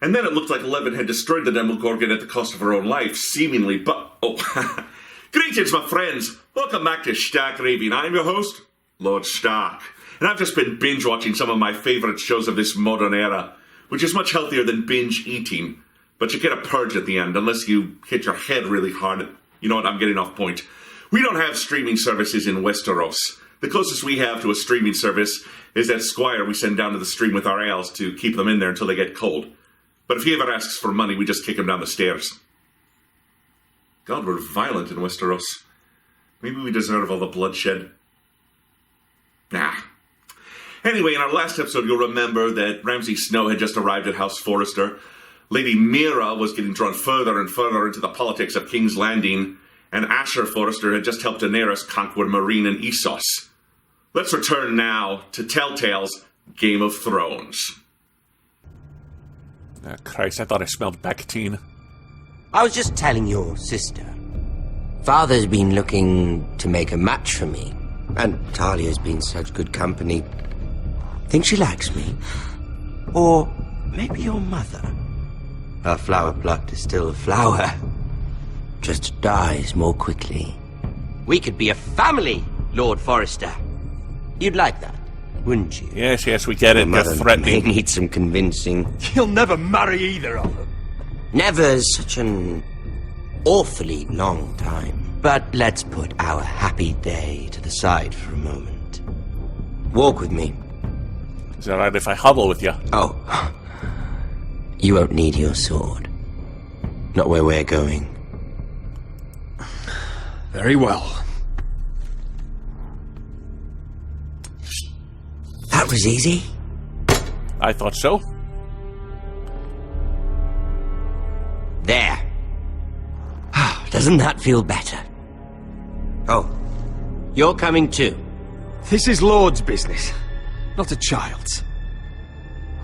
And then it looked like Levin had destroyed the Demogorgon at the cost of her own life, seemingly, but... Oh, greetings, my friends. Welcome back to Stark Raving. I'm your host, Lord Stark. And I've just been binge-watching some of my favourite shows of this modern era, which is much healthier than binge-eating. But you get a purge at the end, unless you hit your head really hard. You know what, I'm getting off point. We don't have streaming services in Westeros. The closest we have to a streaming service is that squire we send down to the stream with our ales to keep them in there until they get cold. But if he ever asks for money, we just kick him down the stairs. God, we're violent in Westeros. Maybe we deserve all the bloodshed. Nah. Anyway, in our last episode, you'll remember that Ramsay Snow had just arrived at House Forrester. Lady Mira was getting drawn further and further into the politics of King's Landing, and Asher Forrester had just helped Daenerys conquer Meereen and Essos. Let's return now to Telltale's Game of Thrones. Oh, Christ, I thought I smelled Bacatine. I was just telling your sister. Father's been looking to make a match for me, and Talia's been such good company. Think she likes me? Or maybe your mother? Her flower plot is still a flower, just dies more quickly. We could be a family, Lord Forrester. You'd like that, wouldn't you? Yes, we get it. You're threatening. May need some convincing. You'll never marry either of them. Never's such an awfully long time. But let's put our happy day to the side for a moment. Walk with me. Is it alright if I hobble with you? Oh. You won't need your sword. Not where we're going. Very well. That was easy. I thought so. There. Doesn't that feel better? Oh, you're coming too. This is Lord's business, not a child's.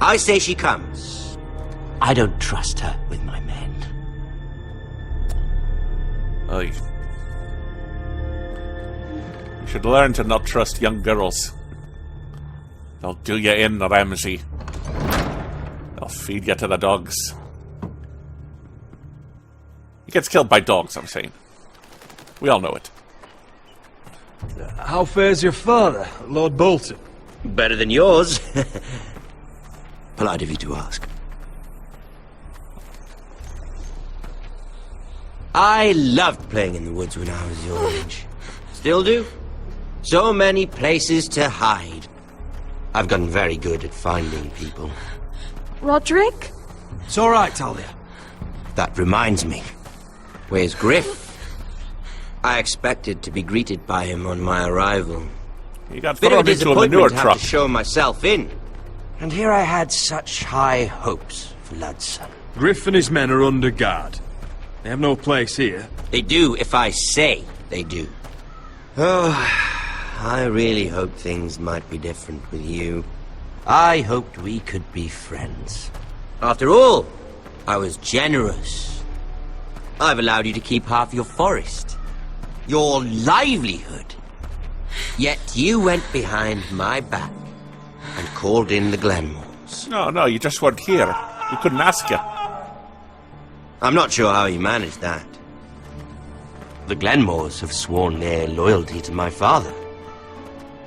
I say she comes. I don't trust her with my men. Oh, you should learn to not trust young girls. They'll do you in, Ramsay. They'll feed you to the dogs. He gets killed by dogs, I'm saying. We all know it. How fares your father, Lord Bolton? Better than yours. Polite of you to ask. I loved playing in the woods when I was your age. Still do. So many places to hide. I've gotten very good at finding people. Roderick? It's all right, Talia. That reminds me. Where's Griff? I expected to be greeted by him on my arrival. You got Bit of a thrown into a manure disappointment to have truck. to show myself in. And here I had such high hopes for Ludson. Griff and his men are under guard. They have no place here. They do if I say they do. Oh, I really hoped things might be different with you. I hoped we could be friends. After all, I was generous. I've allowed you to keep half your forest. Your livelihood. Yet you went behind my back and called in the Glenmores. No, you just weren't here. We couldn't ask you. I'm not sure how you managed that. The Glenmores have sworn their loyalty to my father.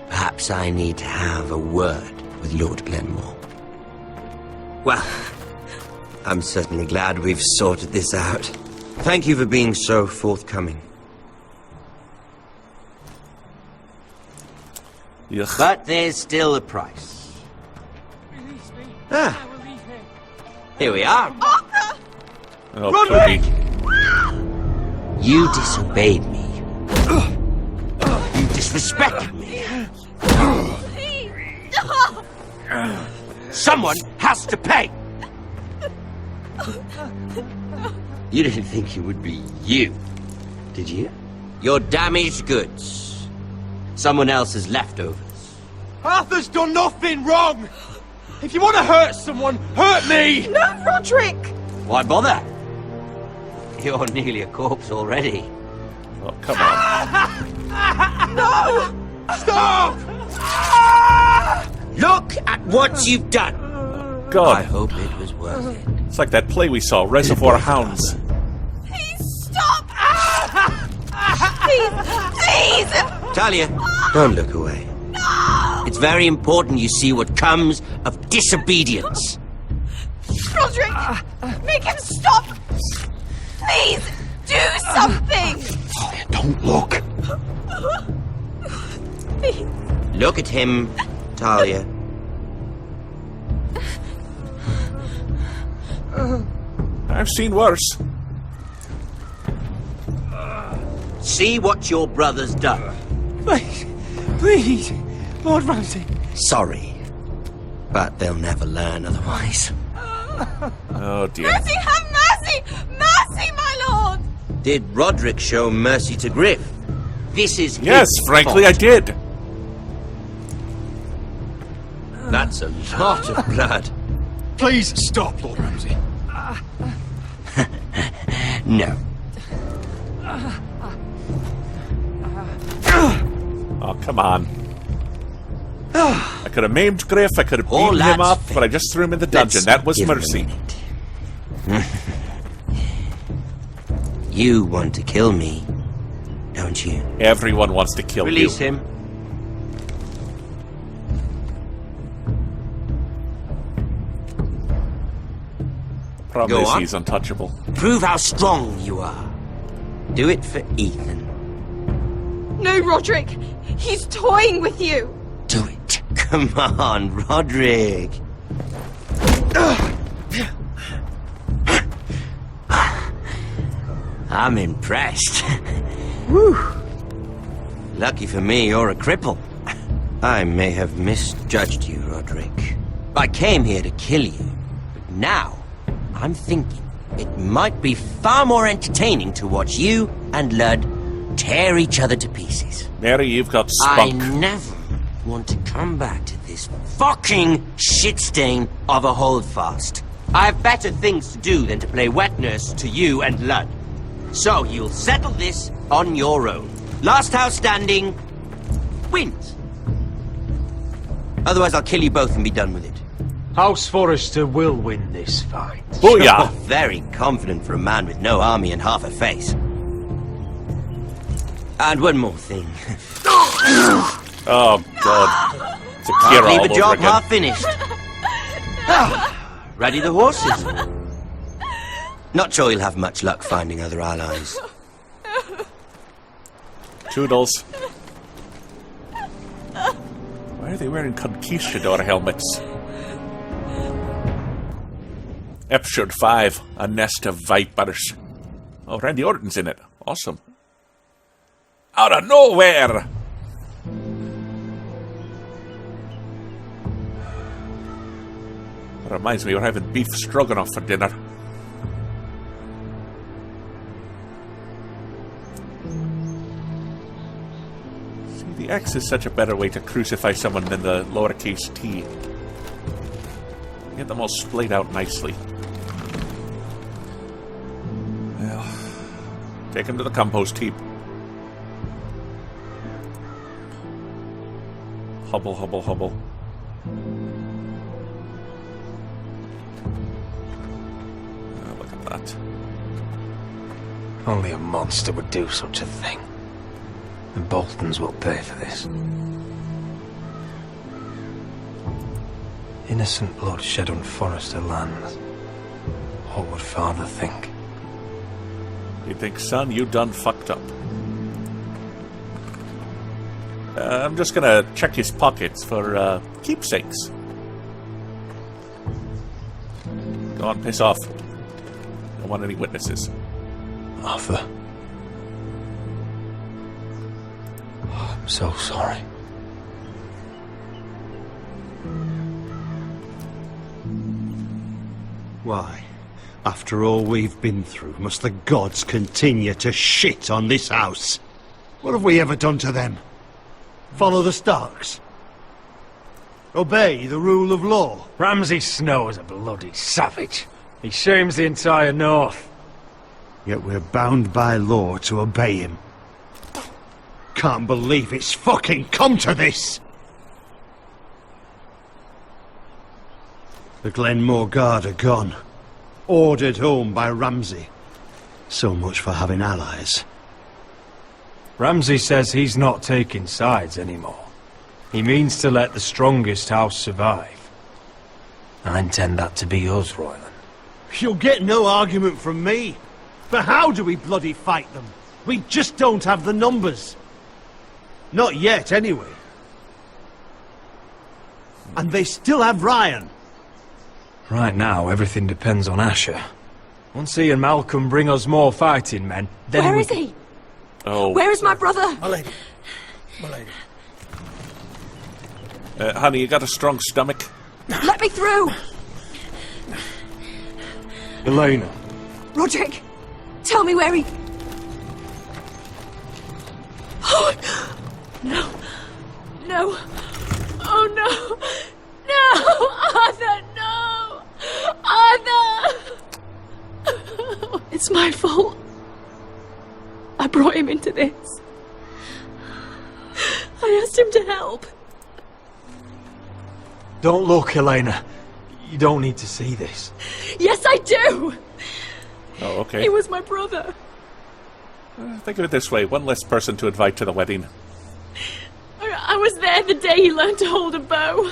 Perhaps I need to have a word with Lord Glenmore. Well, I'm certainly glad we've sorted this out. Thank you for being so forthcoming. Yuck. But there's still a price. Ah. Here we are. Oh, Cody. You disobeyed me. You disrespected me. Someone has to pay. You didn't think it would be you, did you? Your damaged goods. Someone else's leftovers. Arthur's done nothing wrong! If you want to hurt someone, hurt me! No, Roderick! Why bother? You're nearly a corpse already. Oh, come on. No! Stop! Look at what you've done. God. I hope it was worth it. It's like that play we saw, Reservoir Hounds. Please stop! Please! Please! Talia, don't look away. No! It's very important you see what comes of disobedience. Roderick! Make him stop! Please! Do something! Talia, don't look. Please. Look at him, Talia. I've seen worse. See what your brother's done. Please, please, Lord Ramsay. Sorry, but they'll never learn otherwise. Oh dear. Mercy, have mercy! Mercy, my lord! Did Roderick show mercy to Griff? This is Yes, his frankly, fault. I did. That's a lot of blood. Please stop, Lord Ramsay. No. Oh, come on. I could have maimed Griff, I could have All beaten him that's up, but I just threw him in the dungeon. Let's That was give him a mercy. minute. You want to kill me, don't you? Everyone wants to kill Release you. him. Problem Go is on. he's untouchable. Prove how strong you are. Do it for Ethan. No, Roderick! He's toying with you! Do it. Come on, Roderick. I'm impressed. Whew. Lucky for me, you're a cripple. I may have misjudged you, Roderick. I came here to kill you, but now I'm thinking it might be far more entertaining to watch you and Ludd tear each other to pieces. Mary, you've got I spunk. never want to come back to this fucking shit stain of a holdfast. I have better things to do than to play wet nurse to you and Ludd. So you'll settle this on your own. Last house standing wins. Otherwise I'll kill you both and be done with it. House Forrester will win this fight. You're Booyah! very confident for a man with no army and half a face. And one more thing. Oh, God. It's a Can't Kira leave all a over job again. half finished. Ready the horses? Not sure you'll have much luck finding other allies. Toodles. Why are they wearing conquistador helmets? Episode 5, A Nest of Vipers. Oh, Randy Orton's in it. Awesome. Out of nowhere! Reminds me we're having beef stroganoff for dinner. See, the X is such a better way to crucify someone than the lowercase t. Get them all splayed out nicely. Well, take him to the compost heap. Hubble, hubble, hubble. Oh, look at that. Only a monster would do such a thing. The Boltons will pay for this. Innocent blood shed on Forrester lands. What would Father think? You think, son, you done fucked up. I'm just gonna check his pockets for keepsakes. Go on, piss off. Don't want any witnesses. Arthur. Oh, I'm so sorry. Why, after all we've been through, must the gods continue to shit on this house? What have we ever done to them? Follow the Starks? Obey the rule of law? Ramsay Snow is a bloody savage. He shames the entire North. Yet we're bound by law to obey him. Can't believe it's fucking come to this! The Glenmore Guard are gone. Ordered home by Ramsay. So much for having allies. Ramsay says he's not taking sides anymore. He means to let the strongest house survive. I intend that to be us, Royland. You'll get no argument from me. But how do we bloody fight them? We just don't have the numbers. Not yet, anyway. And they still have Ryan. Right now, everything depends on Asher. Once he and Malcolm bring us more fighting men, then Where is he? Oh. Where is my brother? My lady. My lady. Honey, you got a strong stomach? Let me through! Elena. Roderick, tell me where he... Oh, no. No. Oh, no. No! Arthur, no! Arthur! It's my fault. I brought him into this. I asked him to help. Don't look, Elena. You don't need to see this. Yes, I do! Oh, okay. He was my brother. Think of it this way, one less person to invite to the wedding. I was there the day he learned to hold a bow.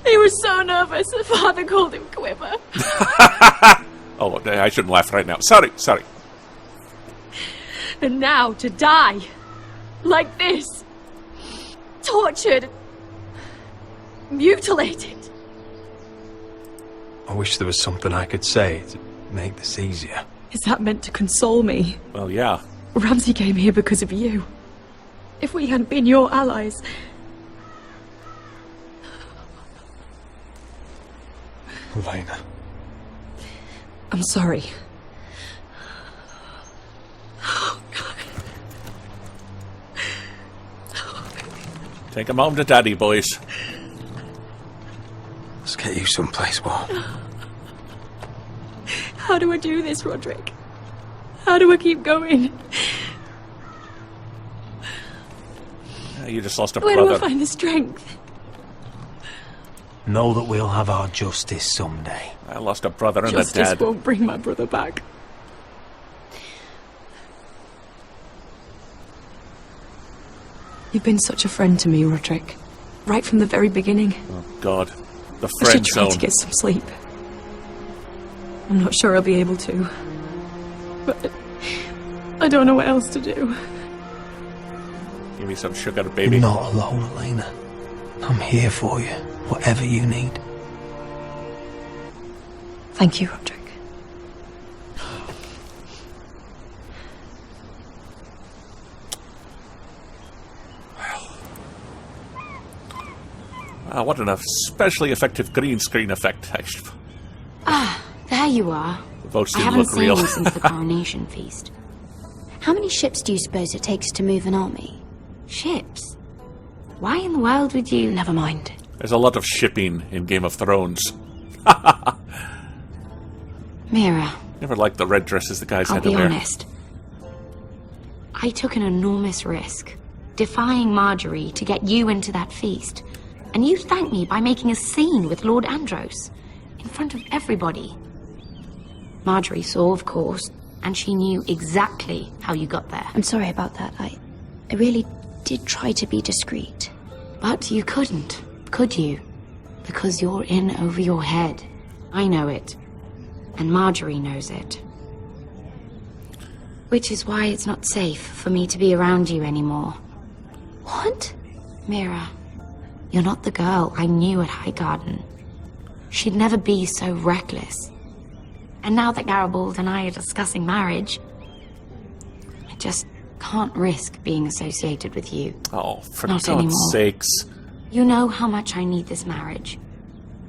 He was so nervous, the father called him Quiver. Oh, I shouldn't laugh right now. Sorry. And now to die. Like this. Tortured. Mutilated. I wish there was something I could say to make this easier. Is that meant to console me? Well, yeah. Ramsay came here because of you. If we hadn't been your allies... Elena. I'm sorry. Oh, God. Take 'em home to Daddy, boys. Let's get you someplace warm. How do I do this, Roderick? How do I keep going? You just lost a Where do I brother. find the strength? Know that we'll have our justice someday. I lost a brother and Justice a dad. won't bring my brother back. You've been such a friend to me, Roderick. Right from the very beginning. Oh, God. The I should friend try zone. to get some sleep. I'm not sure I'll be able to. But I don't know what else to do. Give me some sugar, baby. You're not alone, Elena. I'm here for you, whatever you need. Thank you, Roderick. Ah, what an especially effective green screen effect. There you are. The votes I didn't haven't look seen real. you since the coronation feast. How many ships do you suppose it takes to move an army? Ships? Why in the world would you... Never mind. There's a lot of shipping in Game of Thrones. Mira, Never liked the red dresses the guys I'll had to be wear. honest. I took an enormous risk, defying Marjorie to get you into that feast. And you thanked me by making a scene with Lord Andros, in front of everybody. Marjorie saw, of course, and she knew exactly how you got there. I'm sorry about that. I really did try to be discreet. But you couldn't, could you? Because you're in over your head. I know it. And Marjorie knows it. Which is why it's not safe for me to be around you anymore. What? Mira, you're not the girl I knew at Highgarden. She'd never be so reckless. And now that Garibald and I are discussing marriage, I just can't risk being associated with you. Oh, for Not God's anymore. sakes. You know how much I need this marriage.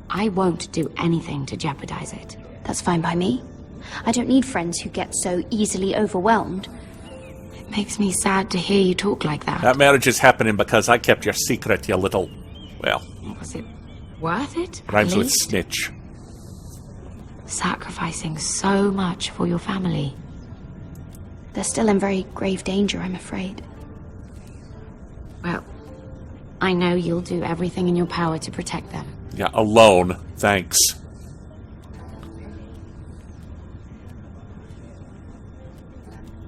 I won't do anything to jeopardize it. That's fine by me. I don't need friends who get so easily overwhelmed. It makes me sad to hear you talk like that. That marriage is happening because I kept your secret, you little... Well, Was it worth it? at rhymes with least? snitch. Sacrificing so much for your family. They're still in very grave danger, I'm afraid. Well, I know you'll do everything in your power to protect them. Yeah, alone. Thanks.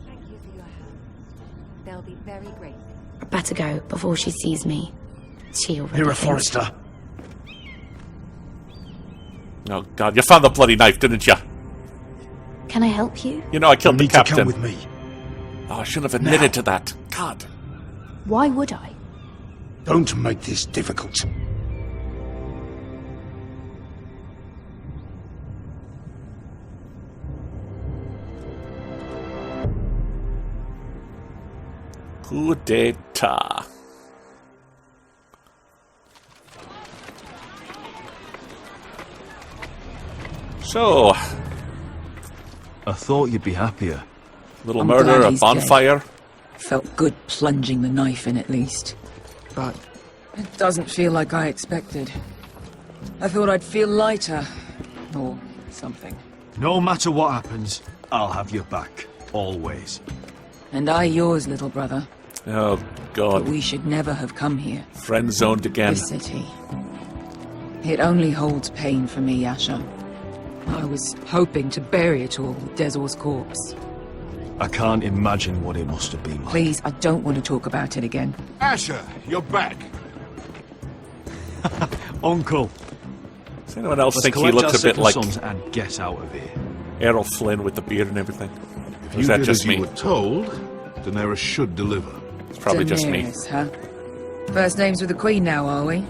Thank you for your help. They'll be very grateful. Better go before she sees me. She already You're a thinks- Forrester. Oh god, you found the bloody knife, didn't you? Can I help you? You know I killed the You need to captain. come with me. Oh, I should have admitted to that. God. Why would I? Don't make this difficult. Coup d'etat. So, I thought you'd be happier. little I'm murder, glad a he's bonfire. Felt good plunging the knife in at least. But it doesn't feel like I expected. I thought I'd feel lighter. Or something. No matter what happens, I'll have your back. Always. And I yours, little brother. Oh But god. we should never have come here. Friend zoned again. This city. It only holds pain for me, Asher. I was hoping to bury it all with Dezor's corpse. I can't imagine what it must have been like. Please, I don't want to talk about it again. Asher, you're back. Uncle. Does anyone else Let's think he collect looks our a bit second like sons and get out of here. Errol Flynn with the beard and everything? If Or you is that did just as me? you were told, Daenerys should deliver. It's probably just me. Daenerys, huh? First names with the Queen now, are we?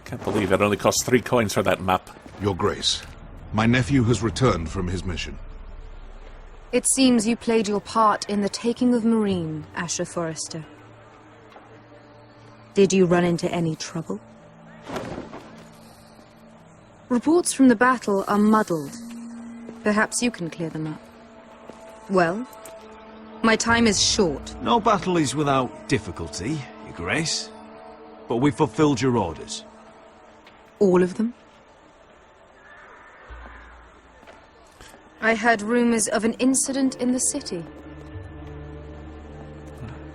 Can't believe it only cost 3 coins for that map. Your Grace, my nephew has returned from his mission. It seems you played your part in the taking of Marine, Asher Forrester. Did you run into any trouble? Reports from the battle are muddled. Perhaps you can clear them up. Well, my time is short. No battle is without difficulty, Your Grace. But we fulfilled your orders. All of them? I heard rumors of an incident in the city.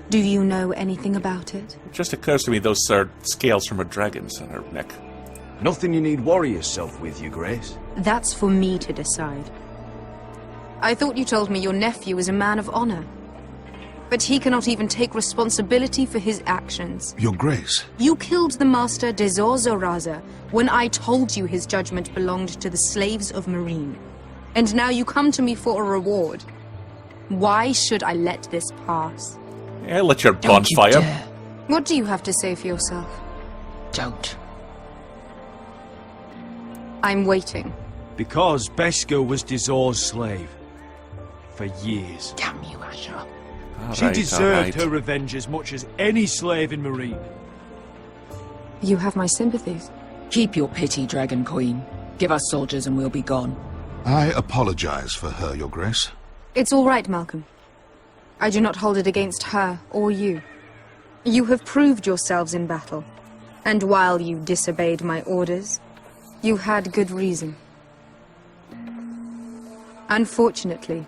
Do you know anything about it? It just occurs to me those are scales from a dragon's on her neck. Nothing you need worry yourself with, Your Grace. That's for me to decide. I thought you told me your nephew is a man of honor. But he cannot even take responsibility for his actions. Your Grace. You killed the master Dezor Zoraza when I told you his judgment belonged to the slaves of Marine. And now you come to me for a reward. Why should I let this pass? Yeah, let your Don't you bonfire. dare. What do you have to say for yourself? Don't. I'm waiting. Because Beskha was Dezor's slave. For years. Damn you, Asher. She deserved her revenge as much as any slave in Marine. You have my sympathies. Keep your pity, Dragon Queen. Give us soldiers and we'll be gone. I apologize for her, Your Grace. It's all right, Malcolm. I do not hold it against her or you. You have proved yourselves in battle. And while you disobeyed my orders, you had good reason. Unfortunately,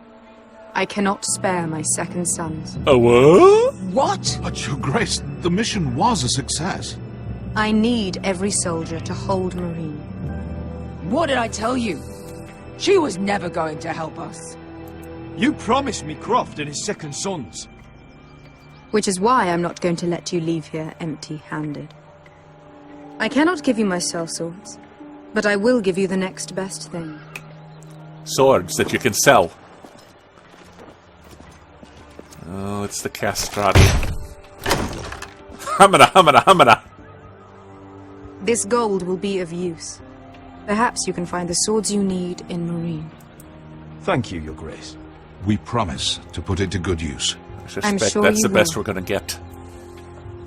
I cannot spare my second sons. Oh, what? What? But Your Grace, the mission was a success. I need every soldier to hold Marine. What did I tell you? She was never going to help us. You promised me Croft and his second sons. Which is why I'm not going to let you leave here empty-handed. I cannot give you my sellswords, but I will give you the next best thing. Swords that you can sell. Oh, it's the castrati. Hamana. This gold will be of use. Perhaps you can find the swords you need in Marine. Thank you, Your Grace. We promise to put it to good use. I suspect I'm sure that's you the best will. we're gonna get.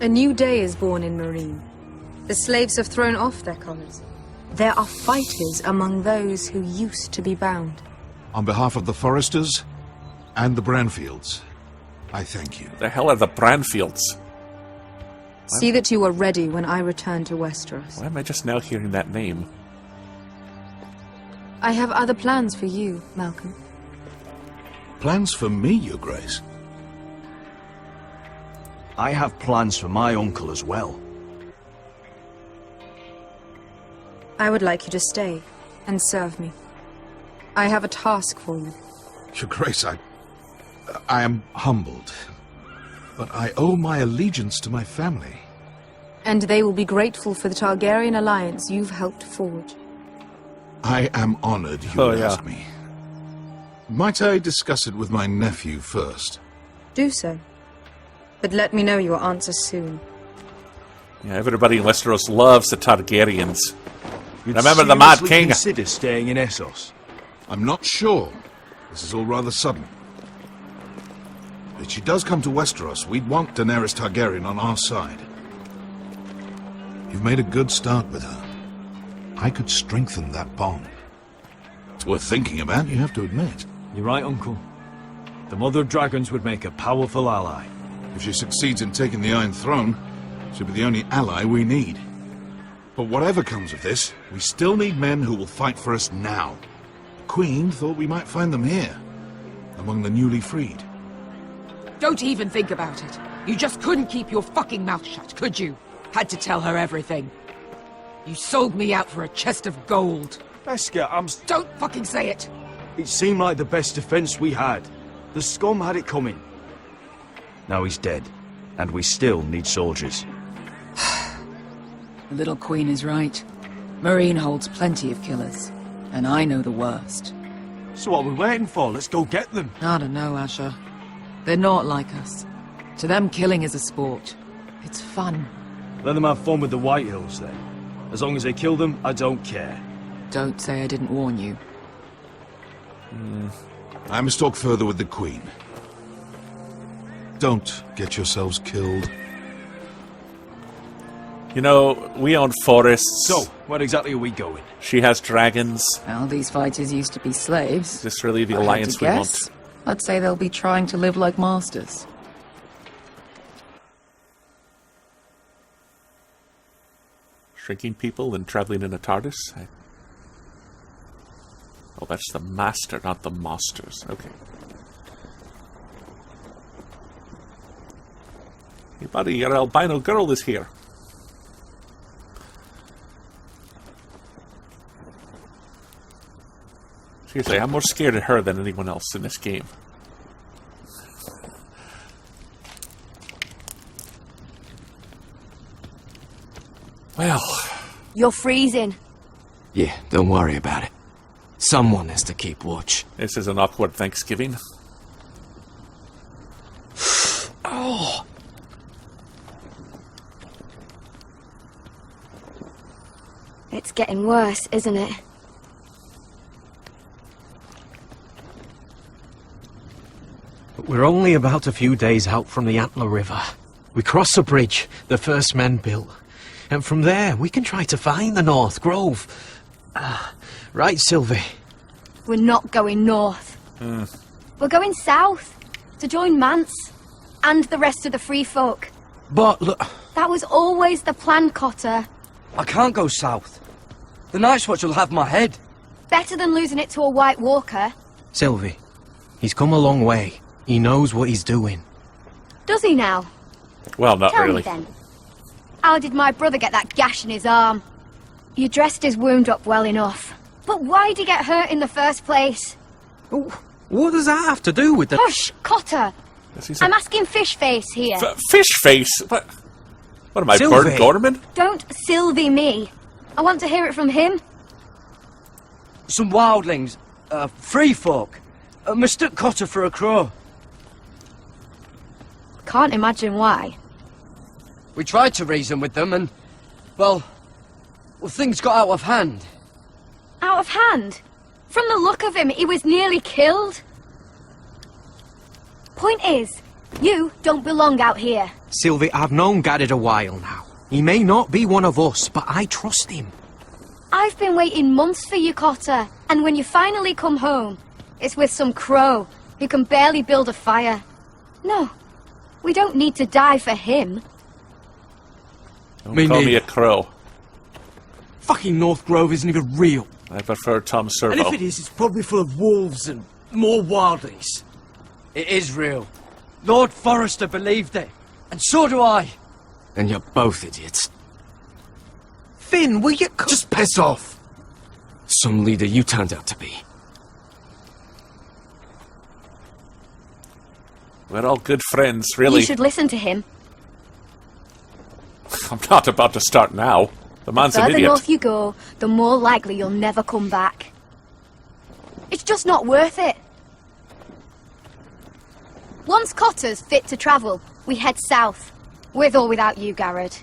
A new day is born in Marine. The slaves have thrown off their collars. There are fighters among those who used to be bound. On behalf of the Forresters and the Branfields, I thank you. The hell are the Branfields? See that you are ready when I return to Westeros. Why am I just now hearing that name? I have other plans for you, Malcolm. Plans for me, Your Grace? I have plans for my uncle as well. I would like you to stay and serve me. I have a task for you. Your Grace, I am humbled. But I owe my allegiance to my family. And they will be grateful for the Targaryen alliance you've helped forge. I am honored you would ask me. Might I discuss it with my nephew first? Do so. But let me know your answer soon. Yeah, everybody in Westeros loves the Targaryens. You'd Remember the Mad seriously King? Consider staying in Essos. I'm not sure. This is all rather sudden. If she does come to Westeros, we'd want Daenerys Targaryen on our side. You've made a good start with her. I could strengthen that bond. It's worth thinking about, you have to admit. You're right, Uncle. The Mother of Dragons would make a powerful ally. If she succeeds in taking the Iron Throne, she'll be the only ally we need. But whatever comes of this, we still need men who will fight for us now. The Queen thought we might find them here, among the newly freed. Don't even think about it. You just couldn't keep your fucking mouth shut, could you? Had to tell her everything. You sold me out for a chest of gold. Beskha, Don't fucking say it! It seemed like the best defense we had. The scum had it coming. Now he's dead, and we still need soldiers. The little queen is right. Marine holds plenty of killers, and I know the worst. So what are we waiting for? Let's go get them. I don't know, Asher. They're not like us. To them, killing is a sport. It's fun. Let them have fun with the White Hills, then. As long as they kill them, I don't care. Don't say I didn't warn you. I must talk further with the Queen. Don't get yourselves killed. You know, we own forests. So, where exactly are we going? She has dragons. Well, these fighters used to be slaves. Is this really the If I had alliance to we guess, want? I'd say they'll be trying to live like masters. Shrinking people and traveling in a TARDIS? Oh, that's the master, not the masters. Okay. Hey, buddy, your albino girl is here. Seriously, I'm more scared of her than anyone else in this game. Well... You're freezing. Yeah, don't worry about it. Someone has to keep watch. This is an awkward Thanksgiving. Oh! It's getting worse, isn't it? We're only about a few days out from the Antler River. We cross a bridge the first men built. And from there, we can try to find the North Grove. Right, Sylvie? We're not going north. We're going south to join Mance and the rest of the free folk. But look... That was always the plan, Cotter. I can't go south. The Night's Watch will have my head. Better than losing it to a White Walker. Sylvie, he's come a long way. He knows what he's doing. Does he now? Well, not Tell really. me then. How did my brother get that gash in his arm? You dressed his wound up well enough. But why did he get hurt in the first place? What does that have to do with the... Hush, Cotter! I'm asking Fish Face here. Fish Face? What am I, Sylvie. Bird Gorman? Don't Sylvie me. I want to hear it from him. Some wildlings, free folk, mistook Cotter for a crow. Can't imagine why. We tried to reason with them and, well, things got out of hand. Out of hand? From the look of him, he was nearly killed. Point is, you don't belong out here. Sylvie, I've known Gaddard a while now. He may not be one of us, but I trust him. I've been waiting months for you, Cotter, and when you finally come home, it's with some crow who can barely build a fire. No, we don't need to die for him. Don't call me a crow. Fucking North Grove isn't even real. I prefer Tom Servo. And if it is, it's probably full of wolves and more wildlings. It is real. Lord Forrester believed it. And so do I. And you're both idiots. Finn, will you just piss off? Some leader you turned out to be. We're all good friends, really. You should listen to him. I'm not about to start now. The man's The an further idiot. north you go, the more likely you'll never come back. It's just not worth it. Once Cotter's fit to travel, we head south. With or without you, Garrett.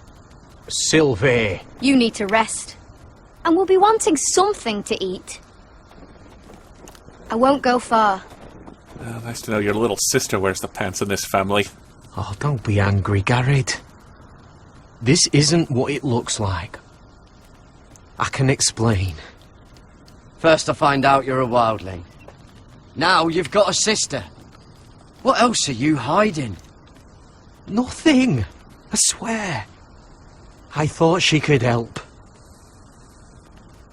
Sylvie. You need to rest. And we'll be wanting something to eat. I won't go far. Nice to know your little sister wears the pants in this family. Oh, don't be angry, Garrett. This isn't what it looks like. I can explain. First I find out you're a wildling. Now you've got a sister. What else are you hiding? Nothing. I swear. I thought she could help.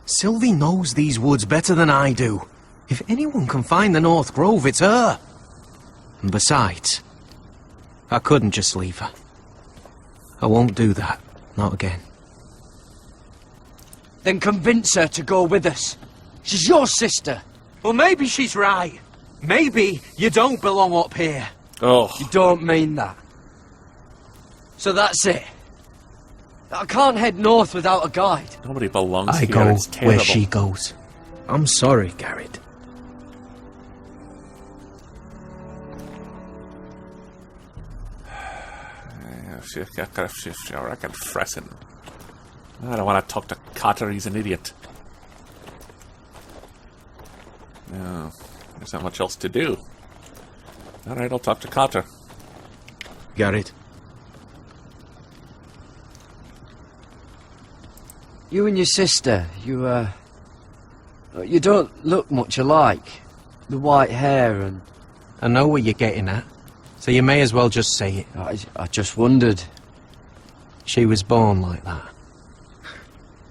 Sylvie knows these woods better than I do. If anyone can find the North Grove, it's her. And besides, I couldn't just leave her. I won't do that. Not again. Then convince her to go with us. She's your sister. Well, maybe she's right. Maybe you don't belong up here. Oh. You don't mean that. So that's it. I can't head north without a guide. Nobody belongs I here. go It's terrible. where she goes. I'm sorry, Garrett. I reckon fressin'. I don't want to talk to Cotter, he's an idiot. No, there's not much else to do. Alright, I'll talk to Cotter. Garrett. You and your sister, you don't look much alike. The white hair and... I know what you're getting at, so you may as well just say it. I just wondered. She was born like that.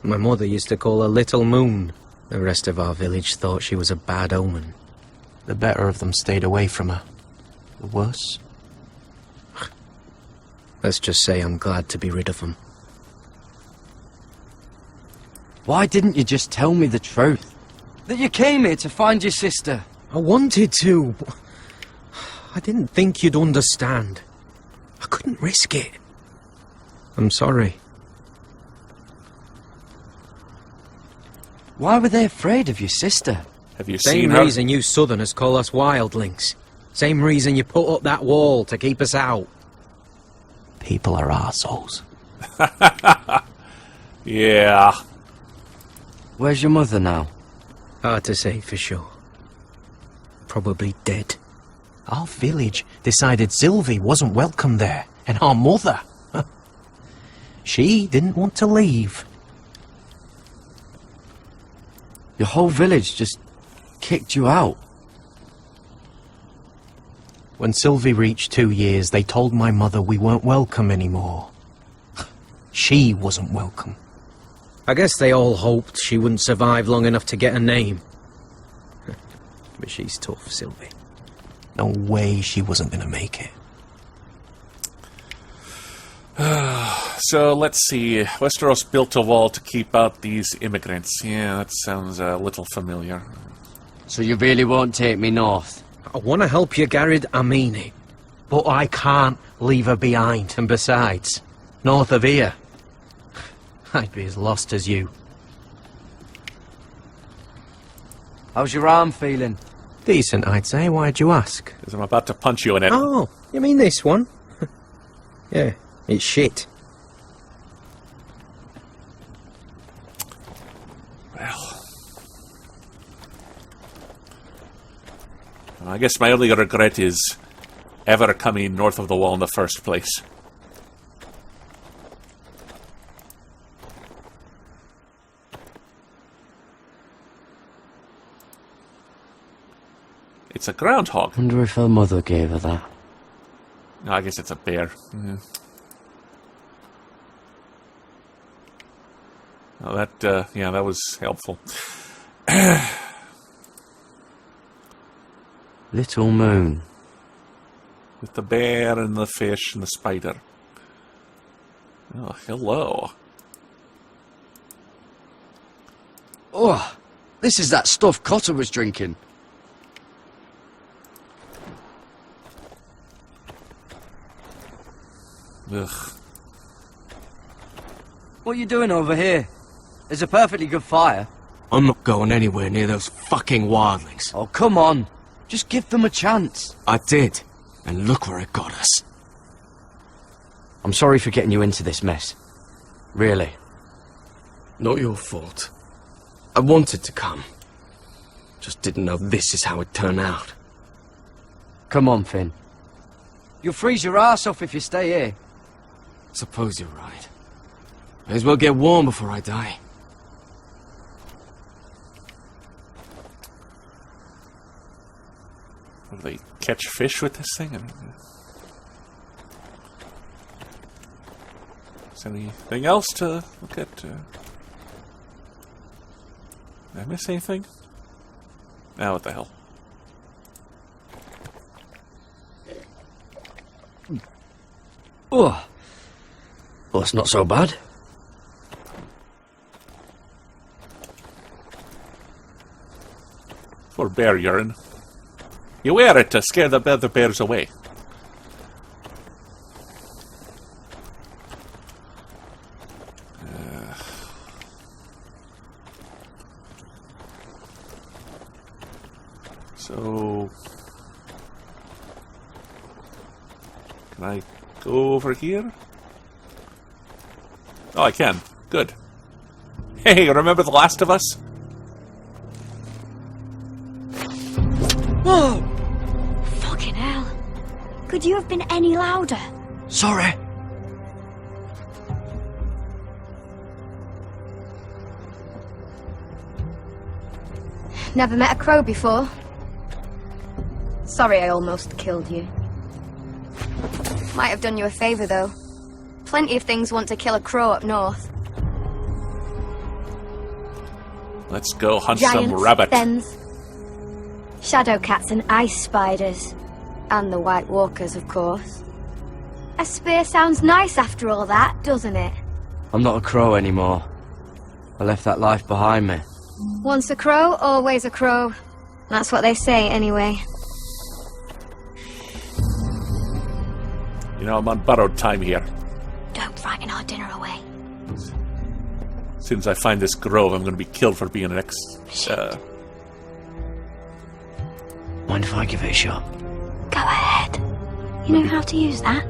My mother used to call her Little Moon. The rest of our village thought she was a bad omen. The better of them stayed away from her. The worse? Let's just say I'm glad to be rid of them. Why didn't you just tell me the truth? That you came here to find your sister? I wanted to. I didn't think you'd understand. I couldn't risk it. I'm sorry. Why were they afraid of your sister? Have you seen her? Same reason you Southerners call us wildlings. Same reason you put up that wall to keep us out. People are arseholes. Yeah. Where's your mother now? Hard to say for sure. Probably dead. Our village decided Sylvie wasn't welcome there, and our mother. She didn't want to leave. Your whole village just kicked you out. When Sylvie reached 2 years, they told my mother we weren't welcome anymore. She wasn't welcome. I guess they all hoped she wouldn't survive long enough to get a name. But she's tough, Sylvie. No way she wasn't going to make it. So, let's see. Westeros built a wall to keep out these immigrants. Yeah, that sounds a little familiar. So you really won't take me north? I want to help you, Garrett, I mean it. But I can't leave her behind. And besides, north of here, I'd be as lost as you. How's your arm feeling? Decent, I'd say. Why'd you ask? Because I'm about to punch you in it. Oh, you mean this one? Yeah, it's shit. Well, I guess my only regret is ever coming north of the wall in the first place. It's a groundhog. Wonder if her mother gave her that. No, I guess it's a bear. Yeah. Oh, that was helpful. Little Moon. With the bear and the fish and the spider. Oh, hello. Oh, this is that stuff Cotter was drinking. Ugh. What are you doing over here? There's a perfectly good fire. I'm not going anywhere near those fucking wildlings. Oh, come on. Just give them a chance. I did, and look where it got us. I'm sorry for getting you into this mess. Really. Not your fault. I wanted to come. Just didn't know this is how it'd turn out. Come on, Finn. You'll freeze your ass off if you stay here. Suppose you're right. May as well get warm before I die. Will they catch fish with this thing? Is there anything else to look at? Did I miss anything? Now, what the hell? Oh. Well, it's not so bad. For bear urine. You wear it to scare the other bears away. So... Can I go over here? Oh, I can. Good. Hey, remember The Last of Us? Whoa! Fucking hell. Could you have been any louder? Sorry. Never met a crow before. Sorry I almost killed you. Might have done you a favour, though. Plenty of things want to kill a crow up north. Let's go hunt Giants, some rabbit. Fens, shadow cats and ice spiders. And the White Walkers, of course. A spear sounds nice after all that, doesn't it? I'm not a crow anymore. I left that life behind me. Once a crow, always a crow. That's what they say, anyway. You know, I'm on borrowed time here. Don't frighten our dinner away. As soon as I find this grove, I'm going to be killed for being an Mind if I give it a shot? Go ahead. You know how to use that?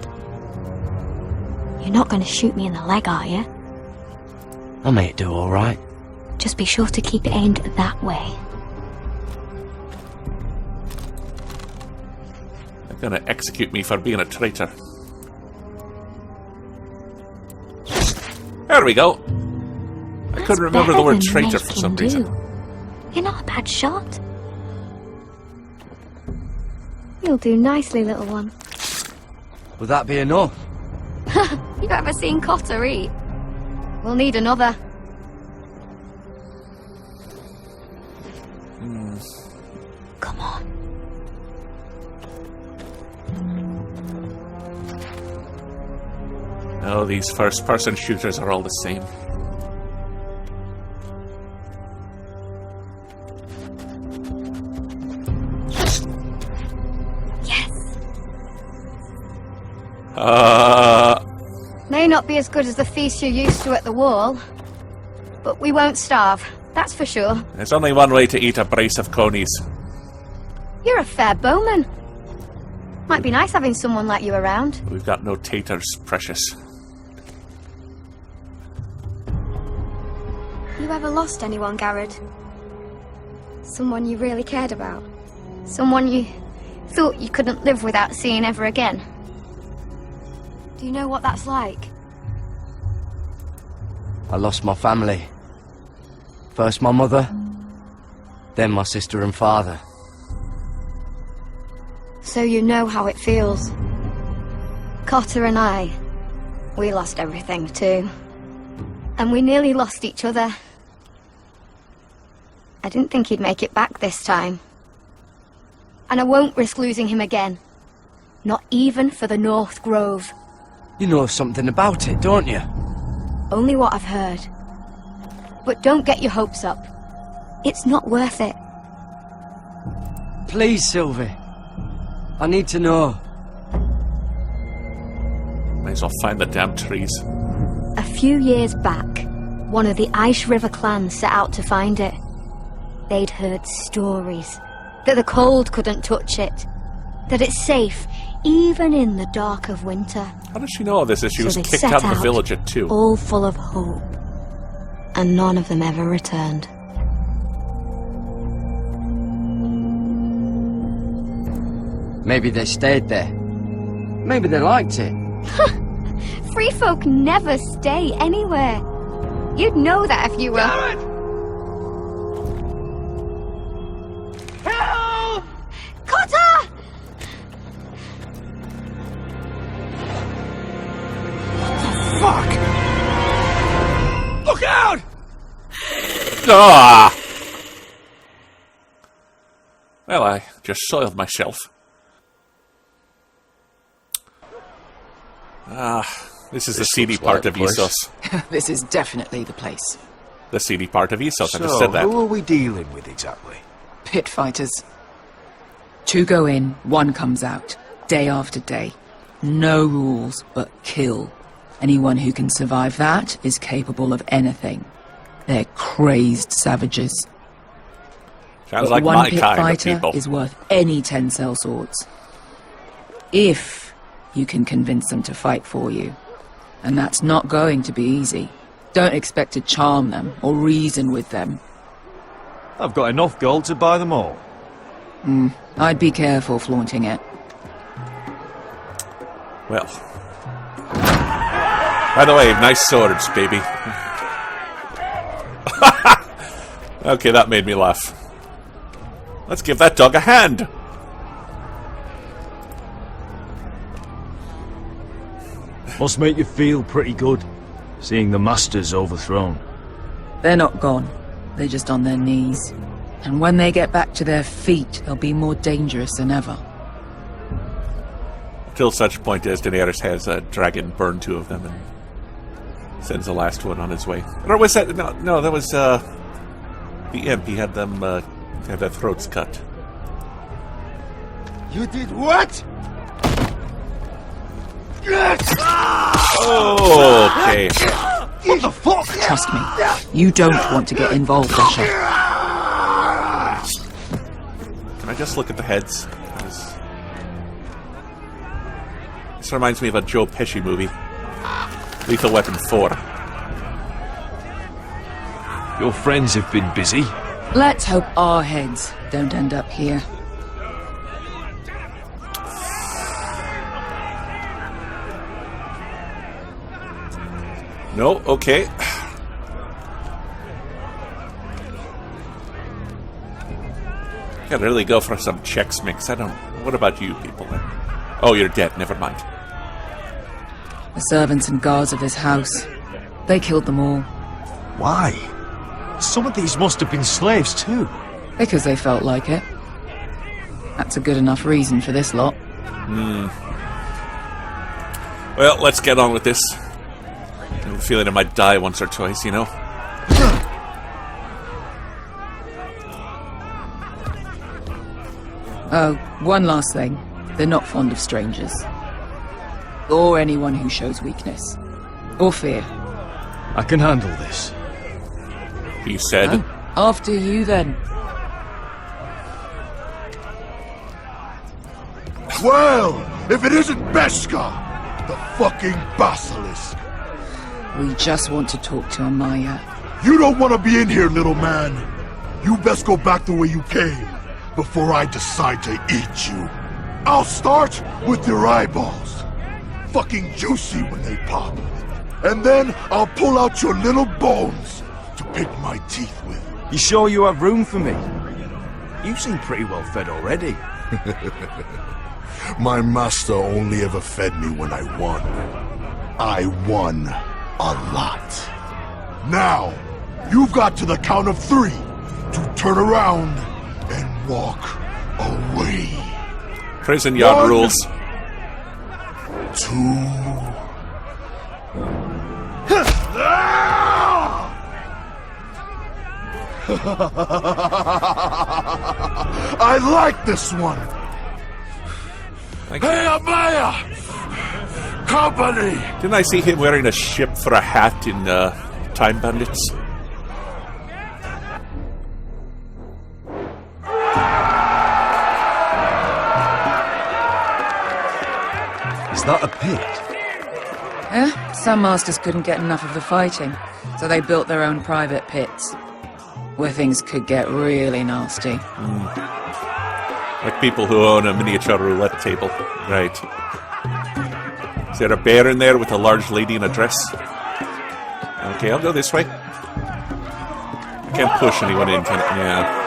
You're not going to shoot me in the leg, are you? I may do all right. Just be sure to keep it aimed that way. They're going to execute me for being a traitor. There we go. I couldn't remember the word traitor for some reason. You're not a bad shot. You'll do nicely, little one. Would that be enough? You've ever seen Cotter eat? We'll need another. Come on. Oh, these first-person shooters are all the same. May not be as good as the feast you're used to at the wall, but we won't starve, that's for sure. There's only one way to eat a brace of conies. You're a fair bowman. Might be nice having someone like you around. We've got no taters, precious. You ever lost anyone, Garrett? Someone you really cared about? Someone you thought you couldn't live without seeing ever again? Do you know what that's like? I lost my family. First my mother, then my sister and father. So you know how it feels. Cotter and I, we lost everything too. And we nearly lost each other. I didn't think he'd make it back this time. And I won't risk losing him again. Not even for the North Grove. You know something about it, don't you? Only what I've heard. But don't get your hopes up. It's not worth it. Please, Sylvie. I need to know. Might as well find the damn trees. A few years back, one of the Ice River clans set out to find it. They'd heard stories that the cold couldn't touch it, that it's safe even in the dark of winter. How does she know all this? If she was they kicked set out of the out, village at 2. all full of hope, and none of them ever returned. Maybe they stayed there. Maybe they liked it. Free folk never stay anywhere. You'd know that if you were... Help! Cotter! Fuck! Look out! Ah! Well, I just soiled myself. This is the seedy part of Essos. This is definitely the place. The seedy part of Essos, I just So, said that. who are we dealing with exactly? Pit fighters. 2 go in, 1 comes out. Day after day. No rules, but kill. Anyone who can survive that is capable of anything. They're crazed savages. Sounds But like one my pit kind of fighter people. is worth any 10 sellswords. If you can convince them to fight for you. And that's not going to be easy. Don't expect to charm them or reason with them. I've got enough gold to buy them all. I'd be careful flaunting it. Well. By the way, nice swords, baby. Okay, that made me laugh. Let's give that dog a hand. Must make you feel pretty good, seeing the masters overthrown. They're not gone. They're just on their knees. And when they get back to their feet, they'll be more dangerous than ever. Till such point as Daenerys has a dragon burn 2 of them and sends the last one on his way. Or was that... No, that was, the imp. He had them, have their throats cut. You did what? Oh, okay. What the fuck? Trust me, you don't want to get involved, Asher. Can I just look at the heads? This reminds me of a Joe Pesci movie. Lethal Weapon 4. Your friends have been busy. Let's hope our heads don't end up here. No, okay. Gotta really go for some Chex Mix. I don't... What about you people then? Oh, you're dead. Never mind. The servants and guards of this house. They killed them all. Why? Some of these must have been slaves too. Because they felt like it. That's a good enough reason for this lot. Well, let's get on with this. I have a feeling I might die once or twice, you know? Oh, one last thing. They're not fond of strangers. Or anyone who shows weakness. Or fear. I can handle this. He said. Oh, after you then. Well, if it isn't Beskha, the fucking basilisk. We just want to talk to Amaya. You don't want to be in here, little man. You best go back the way you came before I decide to eat you. I'll start with your eyeballs. Fucking juicy when they pop. And then I'll pull out your little bones to pick my teeth with. You sure you have room for me? You seem pretty well fed already. My master only ever fed me when I won. I won a lot. Now, you've got to the count of 3 to turn around and walk away. Prison yard 1, rules. 2, I like this one. Hey, Amaya! Company! Didn't I see him wearing a ship for a hat in Time Bandits? Is that a pit? Yeah, some masters couldn't get enough of the fighting, so they built their own private pits, where things could get really nasty. Like people who own a miniature roulette table. Right. Is there a bear in there with a large lady in a dress? Okay, I'll go this way. I can't push anyone in, can I? Yeah.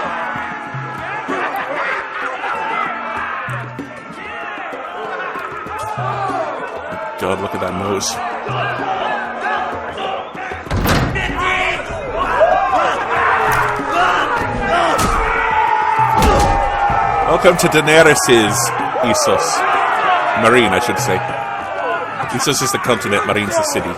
God, look at that nose. Welcome to Daenerys' Essos. Marine, I should say. Essos is the continent, Marine's the city.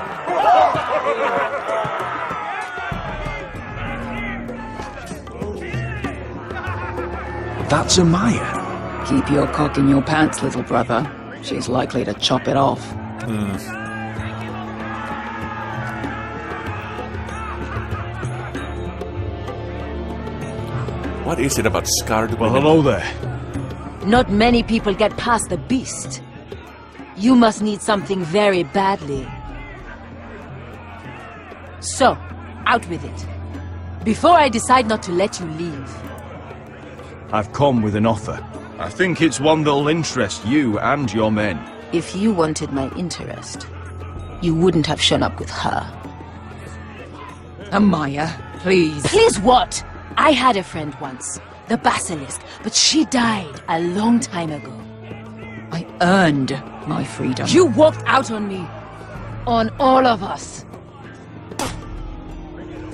That's Amaya. Keep your cock in your pants, little brother. She's likely to chop it off. What is it about scarred women? Well, hello there. Not many people get past the beast. You must need something very badly. So, out with it. Before I decide not to let you leave. I've come with an offer. I think it's one that'll interest you and your men. If you wanted my interest, you wouldn't have shown up with her. Amaya, please. Please what? I had a friend once, the Basilisk, but she died a long time ago. I earned my freedom. You walked out on me. On all of us.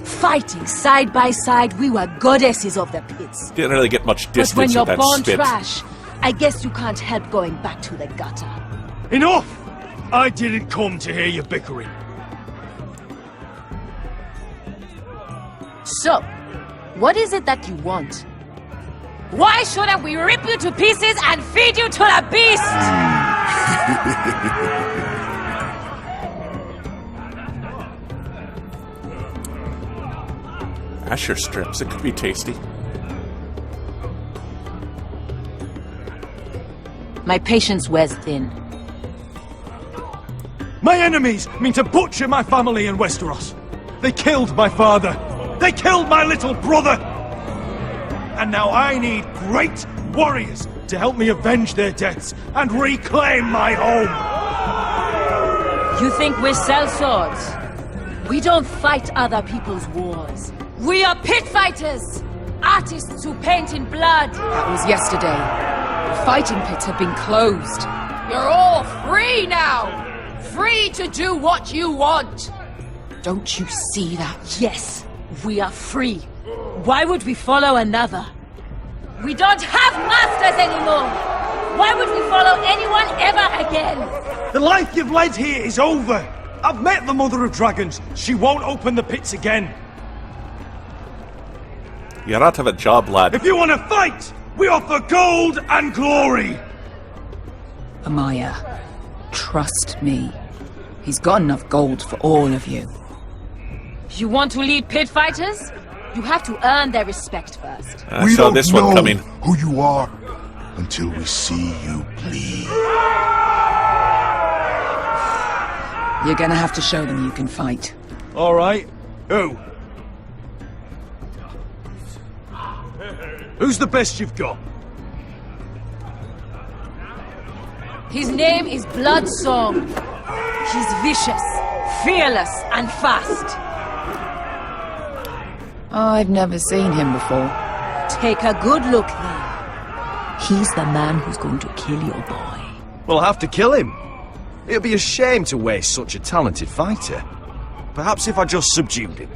Fighting side by side, we were goddesses of the pits. Didn't really get much distance but when you're with that born spit. trash, I guess you can't help going back to the gutter. Enough! I didn't come to hear you bickering. So, what is it that you want? Why shouldn't we rip you to pieces and feed you to the beast? Asher strips, it could be tasty. My patience wears thin. My enemies mean to butcher my family in Westeros. They killed my father. They killed my little brother. And now I need great warriors to help me avenge their deaths and reclaim my home. You think we sell swords? We don't fight other people's wars. We are pit fighters! Artists who paint in blood! That was yesterday. The fighting pits have been closed. You're all free now! Free to do what you want! Don't you see that? Yes, we are free. Why would we follow another? We don't have masters anymore! Why would we follow anyone ever again? The life you've led here is over. I've met the Mother of Dragons. She won't open the pits again. You're out of a job, lad. If you want to fight, we offer gold and glory. Amaya, trust me. He's got enough gold for all of you. You want to lead pit fighters? You have to earn their respect first. I saw this one coming. Who you are until we see you bleed. You're gonna have to show them you can fight. All right. Who? Who's the best you've got? His name is Bloodsong. He's vicious, fearless, and fast. I've never seen him before. Take a good look then. He's the man who's going to kill your boy. We'll have to kill him. It'd be a shame to waste such a talented fighter. Perhaps if I just subdued him.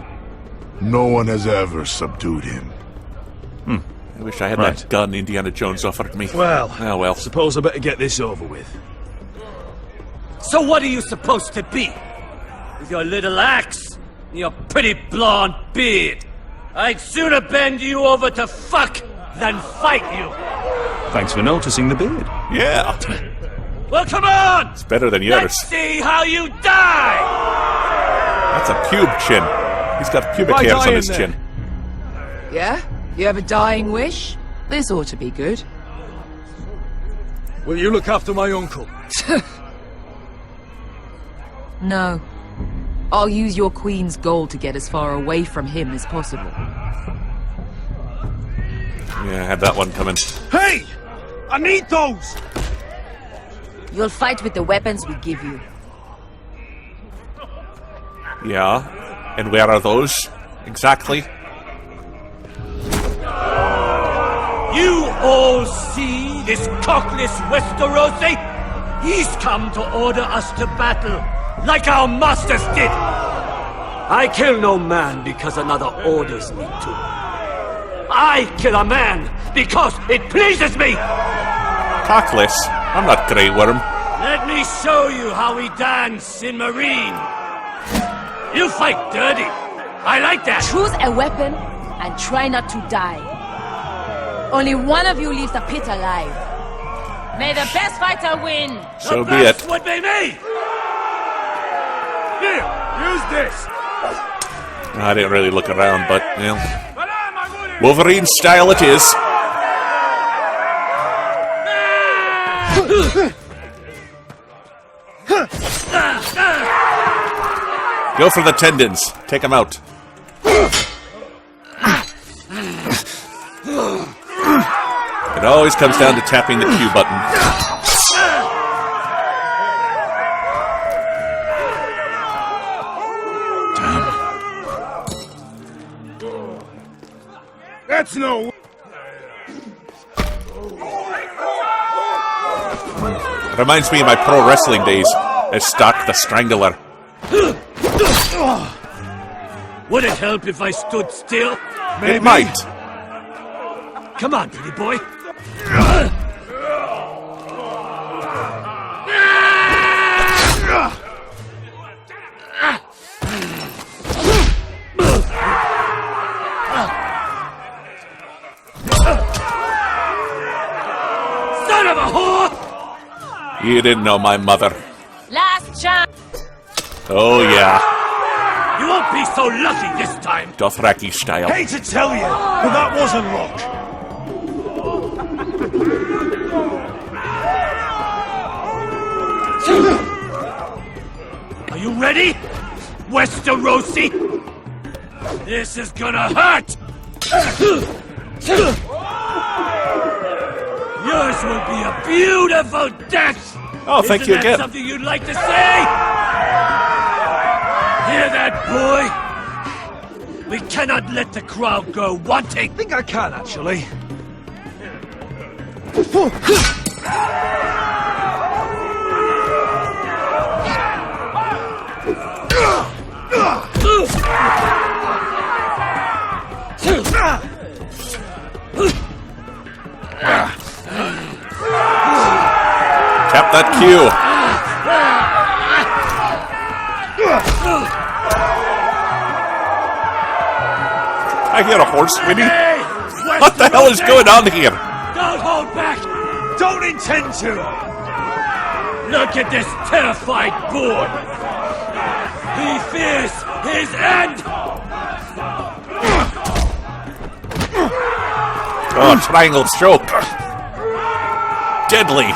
No one has ever subdued him. I wish I had that gun Indiana Jones offered me. Well, oh well. Suppose I better get this over with. So what are you supposed to be? With your little axe and your pretty blonde beard? I'd sooner bend you over to fuck than fight you. Thanks for noticing the beard. Yeah. Well, come on! It's better than yours. Let's see how you die! That's a pube chin. He's got pubic Why hairs on dying his then? chin. Yeah? You have a dying wish? This ought to be good. Will you look after my uncle? No. I'll use your queen's gold to get as far away from him as possible. Yeah, I had that one coming. Hey! I need those! You'll fight with the weapons we give you. Yeah. And where are those? Exactly. You all see this cockless Westerosi? He's come to order us to battle, like our masters did. I kill no man because another orders me to. I kill a man because it pleases me! Cockless? I'm not Grey Worm. Let me show you how we dance in Marine. You fight dirty. I like that. Choose a weapon and try not to die. Only one of you leaves the pit alive. May the best fighter win. So the be best it. would be me. Here, use this! I didn't really look around, but, well... Wolverine style it is. Go for the tendons. Take them out. It always comes down to tapping the Q button. That's no... Reminds me of my pro wrestling days as Stock the Strangler. Would it help if I stood still? It might. Come on, pretty boy. Son of a whore! You didn't know my mother. Last chance. Oh, yeah. You won't be so lucky this time. Dothraki style. Hate to tell you, but that wasn't luck. Are you ready, Westerosi? This is gonna hurt! Yours will be a beautiful death! Oh, thank you Isn't that again. something you'd like to say? Hear that, boy? We cannot let the crowd go wanting. I think I can, actually. Tap that Q. I hear a horse whinny. What the hell is going on here? Don't hold back! Don't intend to! Look at this terrified boy! He fears his end! Oh, triangle stroke. Deadly.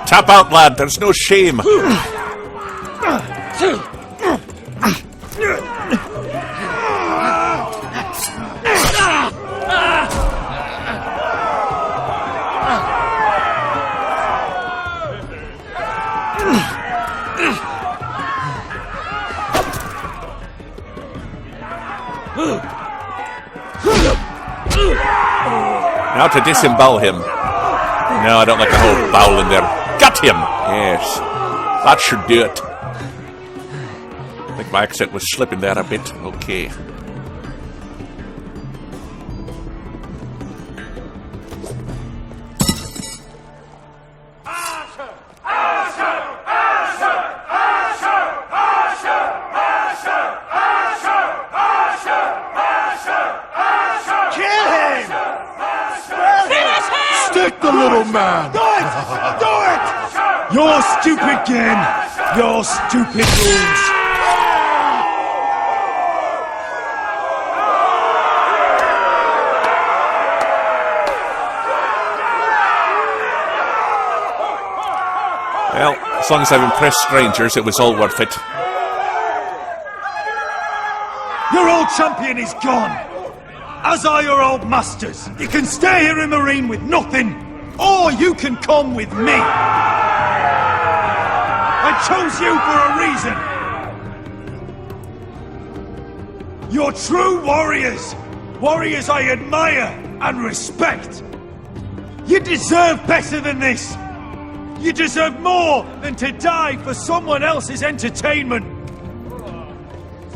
Tap out, lad. There's no shame. Now to disembowel him. No, I don't like the whole bowel in there. Got him! Yes. That should do it. I think my accent was slipping there a bit. Okay. man! Do it! Do it! Your stupid game! Your stupid rules! Well, as long as I've impressed strangers, it was all worth it. Your old champion is gone! As are your old masters. You can stay here in Marine with nothing, or you can come with me! I chose you for a reason! You're true warriors! Warriors I admire and respect! You deserve better than this! You deserve more than to die for someone else's entertainment!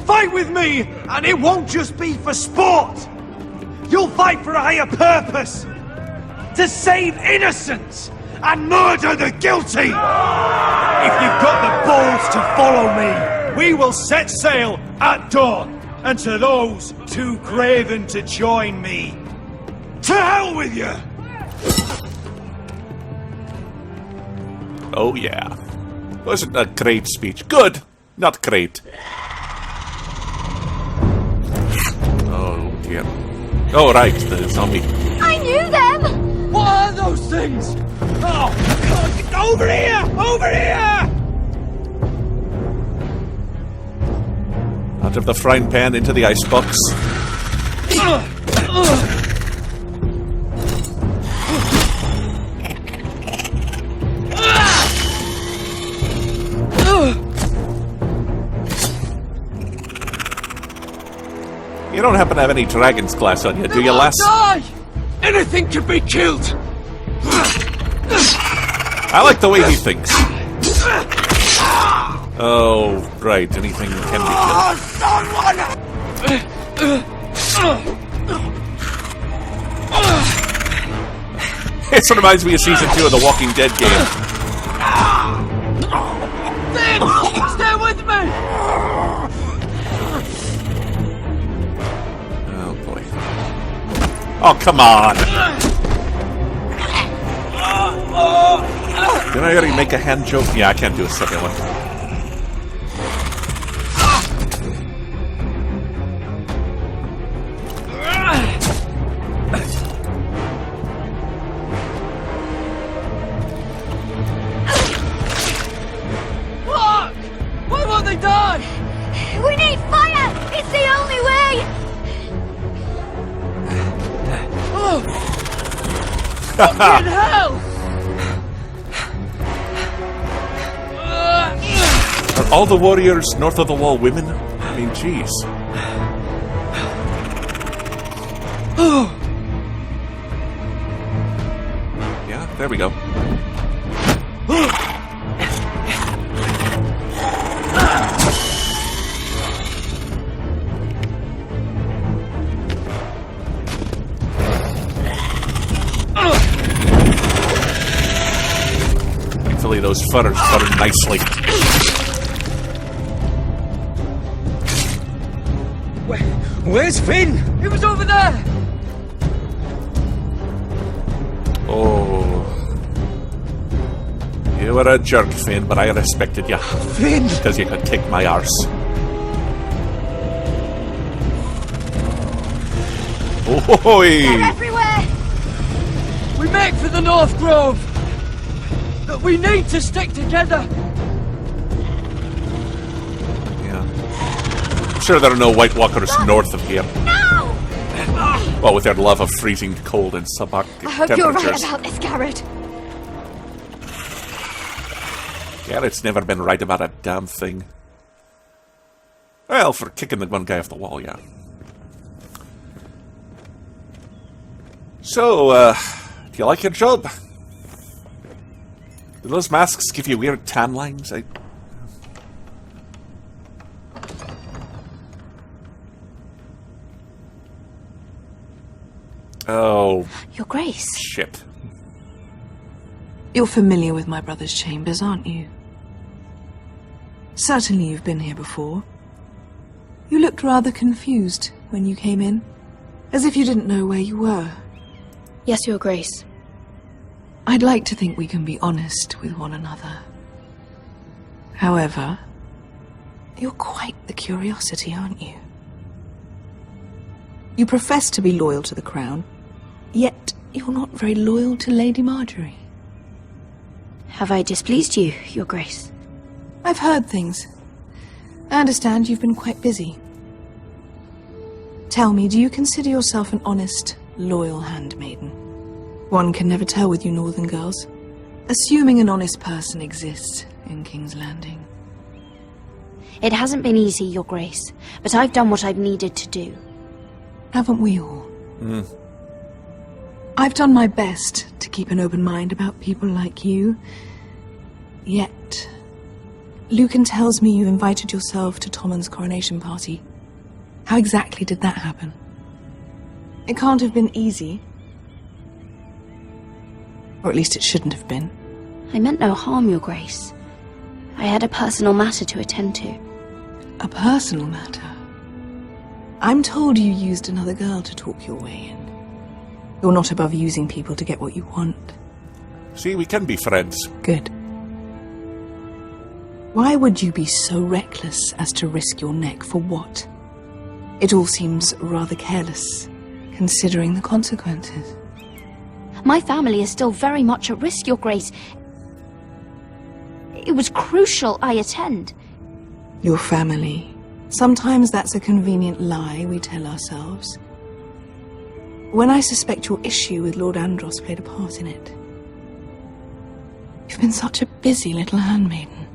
Fight with me, and it won't just be for sport! You'll fight for a higher purpose! To save innocents and murder the guilty! If you've got the balls to follow me, we will set sail at dawn. And to those too craven to join me, to hell with you! Oh yeah. Wasn't a great speech. Good, not great. Oh dear. Oh right, the zombie. I knew them! What are those things? Oh, God, over here! Over here! Out of the frying pan into the icebox. You don't happen to have any dragon's glass on you, do you, lass? Die! Anything can be killed! I like the way he thinks. Oh, right, anything can be killed. This reminds me of Season 2 of the Walking Dead game. Finn! Stay with me! Oh, boy. Oh, come on! Did I already make a hand joke? Yeah, I can't do a second one. Fuck! Why won't they die? We need fire! It's the only way! Fucking hell! Are all the warriors north of the wall women? I mean, jeez. Yeah, there we go. Thankfully, those futters butter nicely. Where's Finn? He was over there! Oh. You were a jerk, Finn, but I respected you. Finn! Because you could kick my arse. Oi! They're everywhere! We make for the North Grove! But we need to stick together! I'm sure there are no White Walkers north of here. No! Well, with their love of freezing cold and subarctic I hope temperatures. you're right about this, Garrett. Garrett's never been right about a damn thing. Well, for kicking the one guy off the wall, yeah. So, do you like your job? Do those masks give you weird tan lines? Oh. Your Grace. Shit. You're familiar with my brother's chambers, aren't you? Certainly you've been here before. You looked rather confused when you came in, as if you didn't know where you were. Yes, Your Grace. I'd like to think we can be honest with one another. However, you're quite the curiosity, aren't you? You profess to be loyal to the crown, yet you're not very loyal to Lady Marjorie. Have I displeased you, Your Grace? I've heard things. I understand you've been quite busy. Tell me, do you consider yourself an honest, loyal handmaiden? One can never tell with you northern girls. Assuming an honest person exists in King's Landing. It hasn't been easy, Your Grace, but I've done what I've needed to do. Haven't we all? I've done my best to keep an open mind about people like you. Yet, Lucan tells me you invited yourself to Tommen's coronation party. How exactly did that happen? It can't have been easy. Or at least it shouldn't have been. I meant no harm, Your Grace. I had a personal matter to attend to. A personal matter? I'm told you used another girl to talk your way in. You're not above using people to get what you want. See, we can be friends. Good. Why would you be so reckless as to risk your neck for what? It all seems rather careless, considering the consequences. My family is still very much at risk, Your Grace. It was crucial I attend. Your family. Sometimes that's a convenient lie we tell ourselves. When I suspect your issue with Lord Andros played a part in it. You've been such a busy little handmaiden.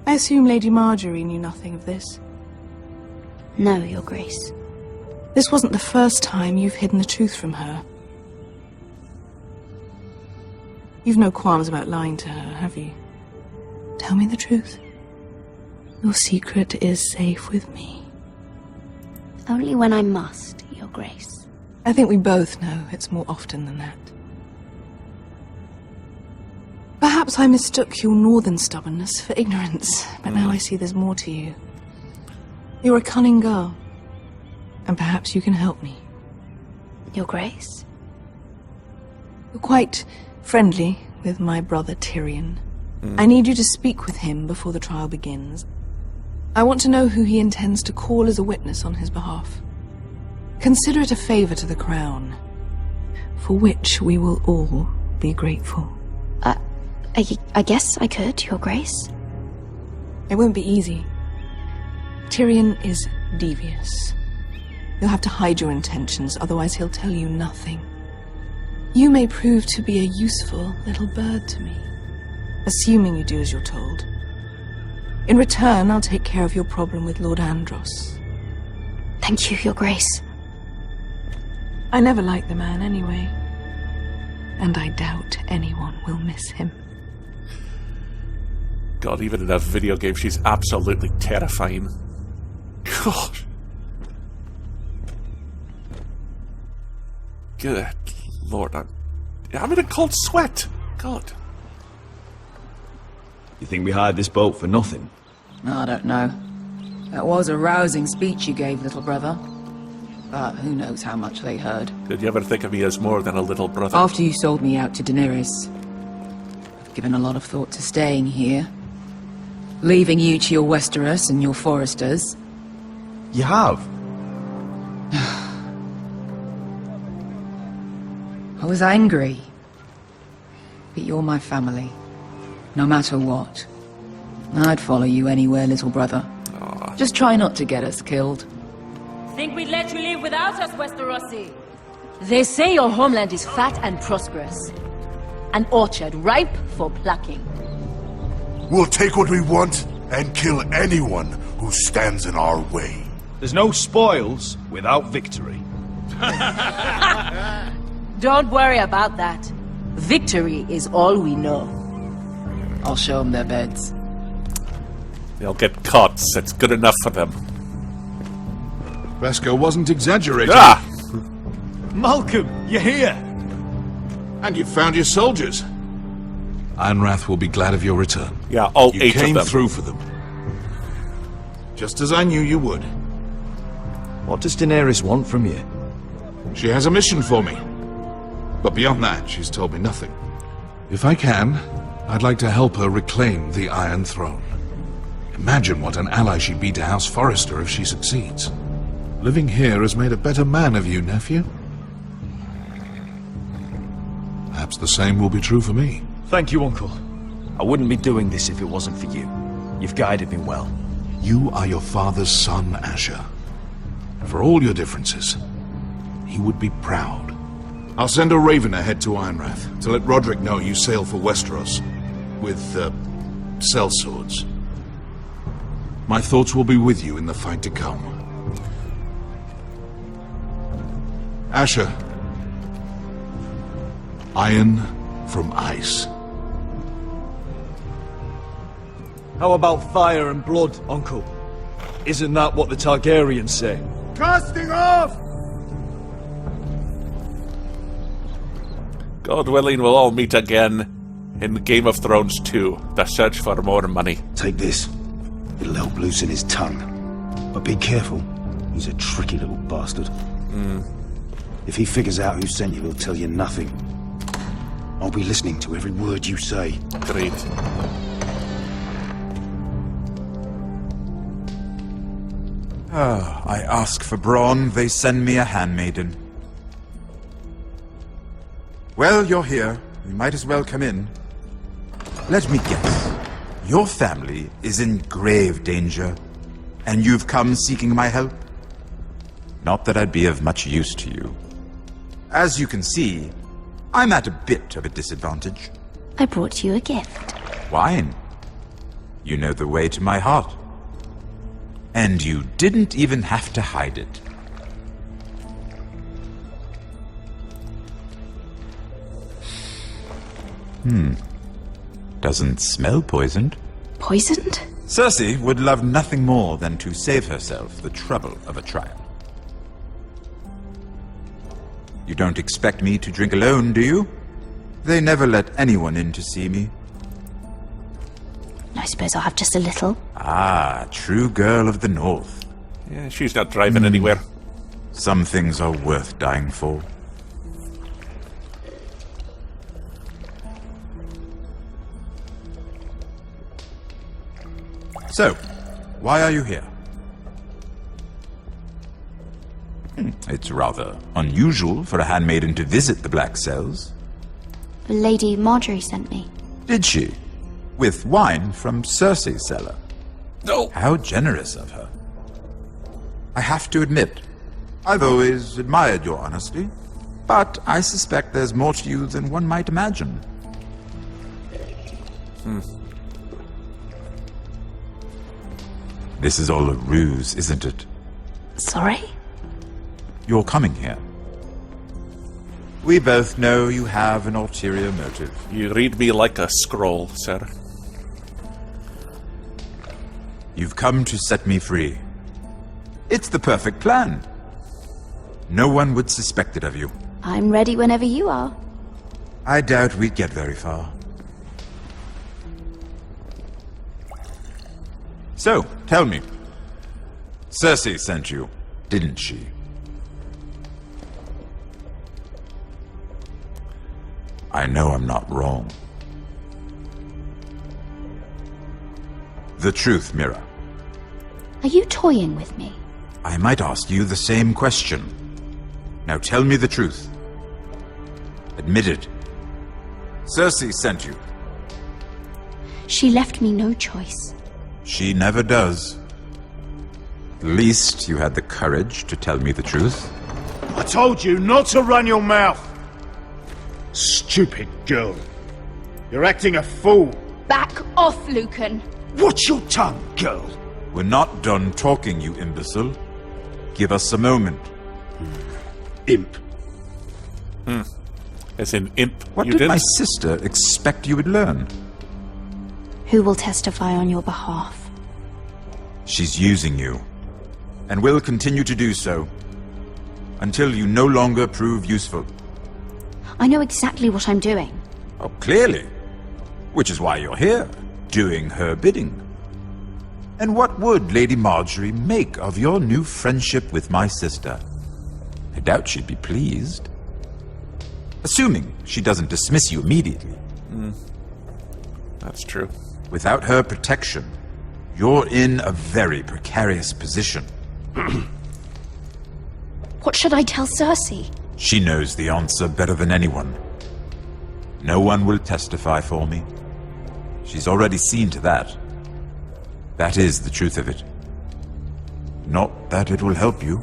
I assume Lady Marjorie knew nothing of this. No, Your Grace. This wasn't the first time you've hidden the truth from her. You've no qualms about lying to her, have you? Tell me the truth. Your secret is safe with me. Only when I must, Your Grace. I think we both know it's more often than that. Perhaps I mistook your northern stubbornness for ignorance, but now I see there's more to you. You're a cunning girl, and perhaps you can help me. Your Grace? You're quite friendly with my brother Tyrion. I need you to speak with him before the trial begins. I want to know who he intends to call as a witness on his behalf. Consider it a favor to the crown, for which we will all be grateful. I guess I could, Your Grace. It won't be easy. Tyrion is devious. You'll have to hide your intentions, otherwise he'll tell you nothing. You may prove to be a useful little bird to me, assuming you do as you're told. In return, I'll take care of your problem with Lord Andros. Thank you, Your Grace. I never liked the man anyway, and I doubt anyone will miss him. God, even in that video game, she's absolutely terrifying. God. Good Lord, I'm in a cold sweat. God. You think we hired this boat for nothing? I don't know. That was a rousing speech you gave, little brother. But who knows how much they heard. Did you ever think of me as more than a little brother? After you sold me out to Daenerys, I've given a lot of thought to staying here. Leaving you to your Westeros and your Foresters. You have? I was angry. But you're my family. No matter what. I'd follow you anywhere, little brother. Just try not to get us killed. Think we'd let you live without us, Westerosi? They say your homeland is fat and prosperous. An orchard ripe for plucking. We'll take what we want and kill anyone who stands in our way. There's no spoils without victory. Don't worry about that. Victory is all we know. I'll show them their beds. They'll get caught. It's good enough for them. Vesco wasn't exaggerating. Ah! Malcolm, you're here! And you found your soldiers. Ironrath will be glad of your return. Yeah, all 8 of them. You came through for them. Just as I knew you would. What does Daenerys want from you? She has a mission for me. But beyond that, she's told me nothing. If I can, I'd like to help her reclaim the Iron Throne. Imagine what an ally she'd be to House Forrester if she succeeds. Living here has made a better man of you, nephew. Perhaps the same will be true for me. Thank you, Uncle. I wouldn't be doing this if it wasn't for you. You've guided me well. You are your father's son, Asher. For all your differences, he would be proud. I'll send a Raven ahead to Ironrath to let Roderick know you sail for Westeros with, sellswords. My thoughts will be with you in the fight to come. Asher. Iron from ice. How about fire and blood, Uncle? Isn't that what the Targaryens say? Casting off! God willing, we'll all meet again in Game of Thrones 2, The Search for More Money. Take this. It'll help loosen his tongue. But be careful. He's a tricky little bastard. If he figures out who sent you, he'll tell you nothing. I'll be listening to every word you say. Great. I ask for brawn, they send me a handmaiden. Well, you're here. You might as well come in. Let me guess. Your family is in grave danger, and you've come seeking my help? Not that I'd be of much use to you. As you can see, I'm at a bit of a disadvantage. I brought you a gift. Wine. You know the way to my heart. And you didn't even have to hide it. Doesn't smell poisoned. Poisoned? Cersei would love nothing more than to save herself the trouble of a trial. You don't expect me to drink alone, do you? They never let anyone in to see me. I suppose I'll have just a little. Ah, true girl of the North. Yeah, she's not driving anywhere. Some things are worth dying for. So, why are you here? It's rather unusual for a handmaiden to visit the Black Cells. Lady Marjorie sent me. Did she? With wine from Cersei's cellar? No. How generous of her. I have to admit, I've always admired your honesty, but I suspect there's more to you than one might imagine. This is all a ruse, isn't it? Sorry? You're coming here. We both know you have an ulterior motive. You read me like a scroll, sir. You've come to set me free. It's the perfect plan. No one would suspect it of you. I'm ready whenever you are. I doubt we'd get very far. So, tell me. Cersei sent you, didn't she? I know I'm not wrong. The truth, Mira. Are you toying with me? I might ask you the same question. Now tell me the truth. Admit it. Cersei sent you. She left me no choice. She never does. At least you had the courage to tell me the truth. I told you not to run your mouth! Stupid girl. You're acting a fool. Back off, Lucan. Watch your tongue, girl. We're not done talking, you imbecile. Give us a moment. Imp. As in imp. What did my sister expect you would learn? Who will testify on your behalf? She's using you. And will continue to do so. Until you no longer prove useful. I know exactly what I'm doing. Oh, clearly. Which is why you're here, doing her bidding. And what would Lady Marjorie make of your new friendship with my sister? I doubt she'd be pleased. Assuming she doesn't dismiss you immediately. That's true. Without her protection, you're in a very precarious position. What should I tell Cersei? She knows the answer better than anyone. No one will testify for me. She's already seen to that. That is the truth of it. Not that it will help you.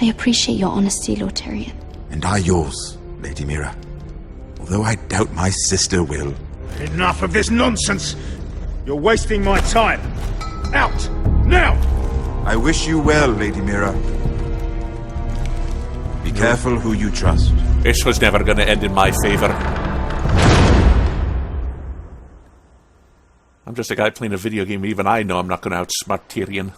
I appreciate your honesty, Lord Tyrion. And I yours, Lady Mira. Although I doubt my sister will. Enough of this nonsense! You're wasting my time! Out! Now! I wish you well, Lady Mira. Be careful who you trust. This was never going to end in my favor. I'm just a guy playing a video game. Even I know I'm not going to outsmart Tyrion.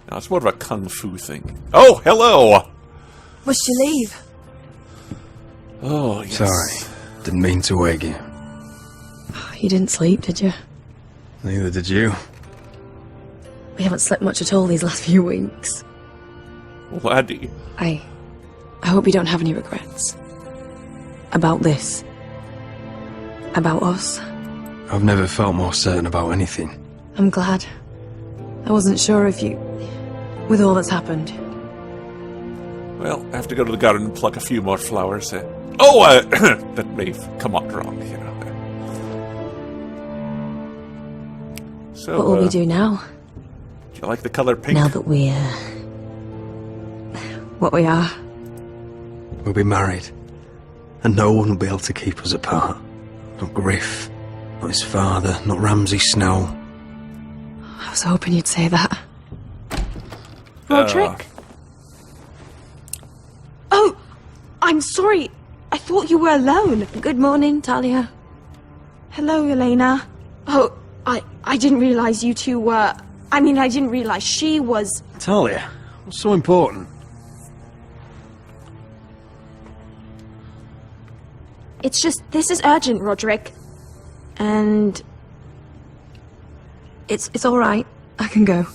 Now, it's more of a kung fu thing. Oh, hello! Must you leave? Oh, yes. Sorry. Didn't mean to wake you. You didn't sleep, did you? Neither did you. We haven't slept much at all these last few weeks. Laddie. I hope you don't have any regrets. About this. About us. I've never felt more certain about anything. I'm glad. I wasn't sure if you... with all that's happened. Well, I have to go to the garden and pluck a few more flowers. That may have come out wrong, you know. So, What will we do now? Do you like the color pink? Now that we're... what we are. We'll be married. And no one will be able to keep us apart. Not Griff. Not his father. Not Ramsay Snow. I was hoping you'd say that. Roderick? Oh! I'm sorry. I thought you were alone. Good morning, Talia. Hello, Elena. Oh, I didn't realize you two were... I didn't realize she was... Talia, what's so important? It's just, this is urgent, Roderick. And... It's all right. I can go.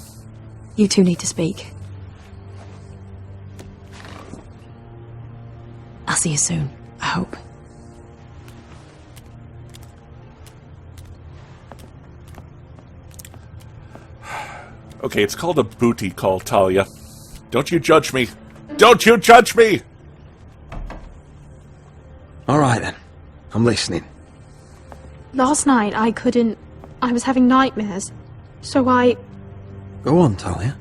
You two need to speak. I'll see you soon, I hope. Okay, it's called a booty call, Talia. Don't you judge me. Don't you judge me! All right, then. I'm listening. Last night, I was having nightmares. So Go on, Talia.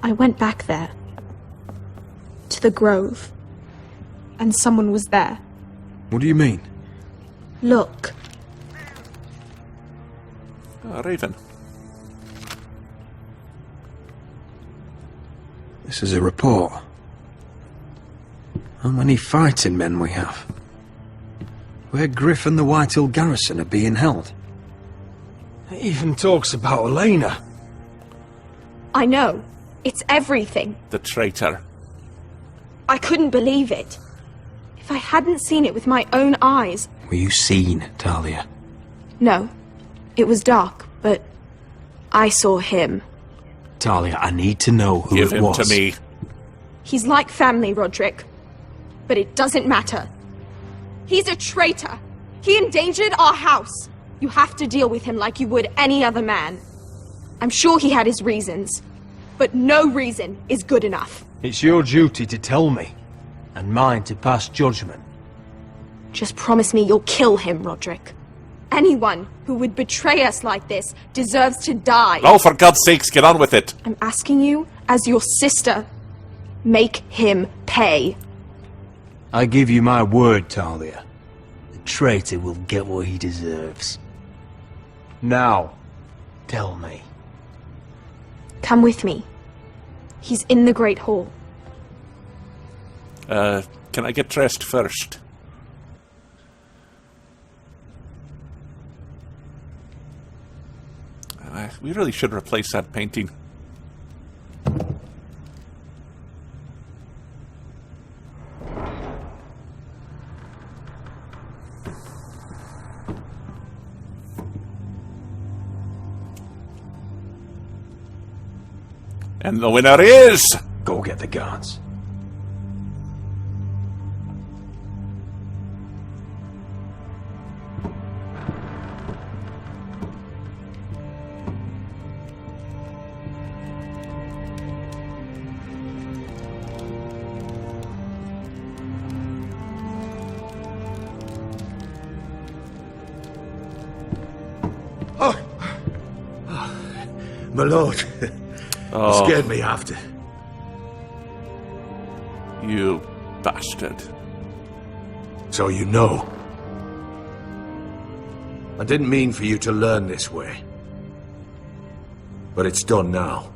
I went back there. To the grove. And someone was there. What do you mean? Look. Oh, Raven. This is a report. How many fighting men we have? Where Griff and the Whitehall garrison are being held. It even talks about Elena. I know. It's everything. The traitor. I couldn't believe it. If I hadn't seen it with my own eyes... Were you seen, Talia? No. It was dark, but I saw him. Talia, I need to know who Give it him was. to me. He's like family, Roderick. But it doesn't matter. He's a traitor. He endangered our house. You have to deal with him like you would any other man. I'm sure he had his reasons. But no reason is good enough. It's your duty to tell me, and mine to pass judgment. Just promise me you'll kill him, Roderick. Anyone who would betray us like this deserves to die. Oh, for God's sakes, get on with it. I'm asking you, as your sister, make him pay. I give you my word, Talia. The traitor will get what he deserves. Now, tell me. Come with me. He's in the Great Hall. Can I get dressed first? We really should replace that painting. And the winner is... Go get the guards. My lord. Oh. Scared me after. You bastard. So you know. I didn't mean for you to learn this way. But it's done now.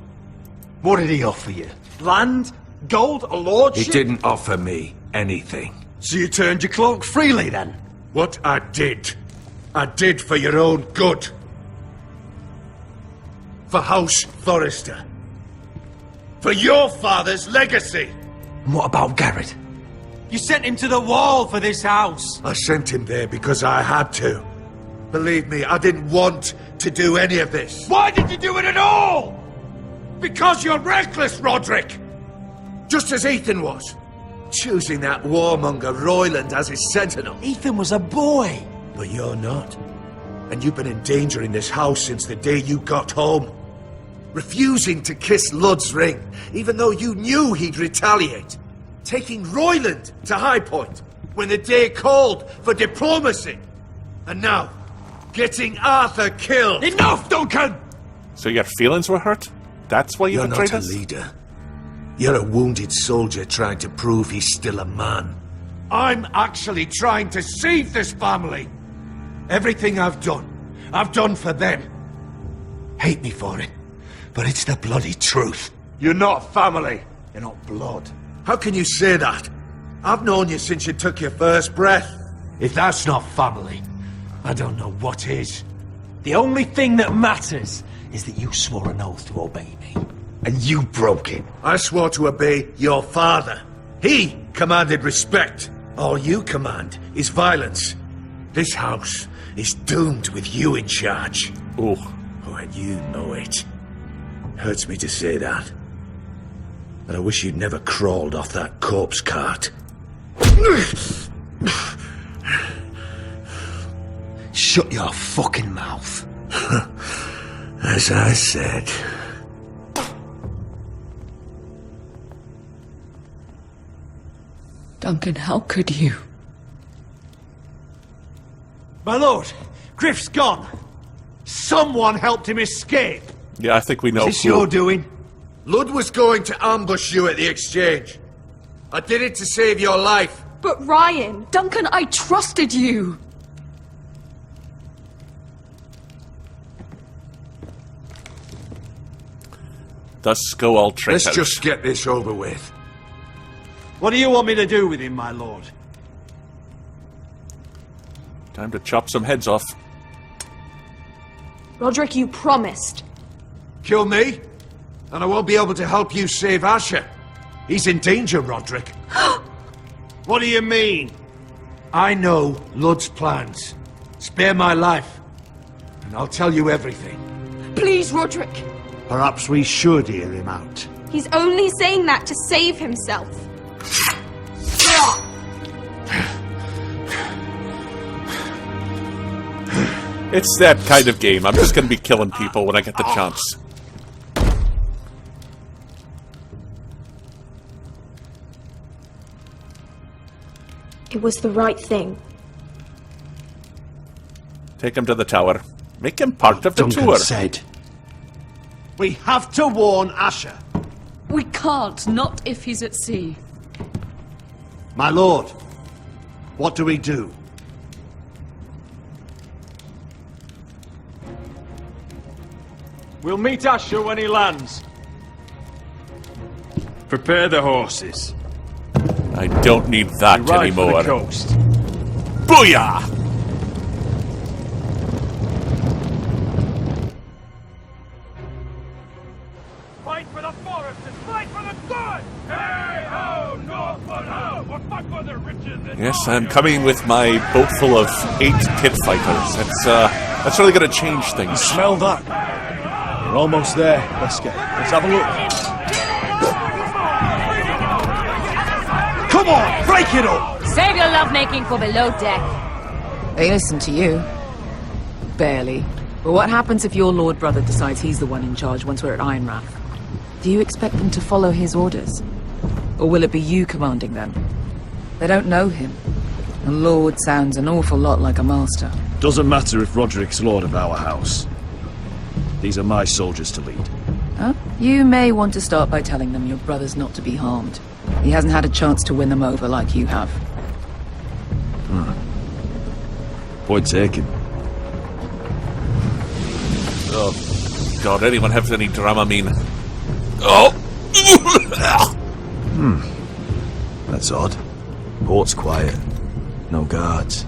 What did he offer you? Land? Gold? A lordship? He didn't offer me anything. So you turned your cloak freely then? What I did for your own good. For House Forrester. For your father's legacy. And what about Garrett? You sent him to the wall for this house. I sent him there because I had to. Believe me, I didn't want to do any of this. Why did you do it at all? Because you're reckless, Roderick! Just as Ethan was. Choosing that warmonger Royland as his sentinel. Ethan was a boy. But you're not. And you've been in danger in this house since the day you got home. Refusing to kiss Lud's ring, even though you knew he'd retaliate. Taking Royland to High Point when the day called for diplomacy. And now, getting Arthur killed. Enough, Duncan! So your feelings were hurt? That's why you You're betrayed not a us? leader. You're a wounded soldier trying to prove he's still a man. I'm actually trying to save this family. Everything I've done for them. Hate me for it, but it's the bloody truth. You're not family. You're not blood. How can you say that? I've known you since you took your first breath. If that's not family, I don't know what is. The only thing that matters is that you swore an oath to obey me. And you broke it. I swore to obey your father. He commanded respect. All you command is violence. This house is doomed with you in charge. Oh. And you know it. Hurts me to say that. But I wish you'd never crawled off that corpse cart. Shut your fucking mouth. As I said. Duncan, how could you? My lord, Griff's gone. Someone helped him escape. Yeah, I think we know. Is this your doing? Lud was going to ambush you at the exchange. I did it to save your life. But Ryan... Duncan, I trusted you. Thus go all traitors. Let's just get this over with. What do you want me to do with him, my lord? Time to chop some heads off. Roderick, you promised. Kill me, and I won't be able to help you save Asher. He's in danger, Roderick. What do you mean? I know Lud's plans. Spare my life, and I'll tell you everything. Please, Roderick. Perhaps we should hear him out. He's only saying that to save himself. It's that kind of game. I'm just going to be killing people when I get the chance. It was the right thing. Take him to the tower. Make him part of the Duncan tour. said. We have to warn Asher. We can't, not if he's at sea. My lord, what do we do? We'll meet Asher when he lands. Prepare the horses. I don't need that We ride anymore. for the coast. Booyah! Fight for the forest and fight for the good! Hey ho, Northwood ho! We'll fight for the riches and Yes, I'm coming with my boat full of 8 pit fighters. That's really going to change things. Smell that? We're almost there. Let's have a look. Come on, break it up! Save your lovemaking for below deck. They listen to you. Barely. But what happens if your lord brother decides he's the one in charge once we're at Ironrath? Do you expect them to follow his orders? Or will it be you commanding them? They don't know him. A lord sounds an awful lot like a master. Doesn't matter if Roderick's lord of our house. These are my soldiers to lead. Huh? You may want to start by telling them your brother's not to be harmed. He hasn't had a chance to win them over like you have. Point taken. Oh, God, anyone have any Dramamine? Oh! That's odd. Port's quiet. No guards.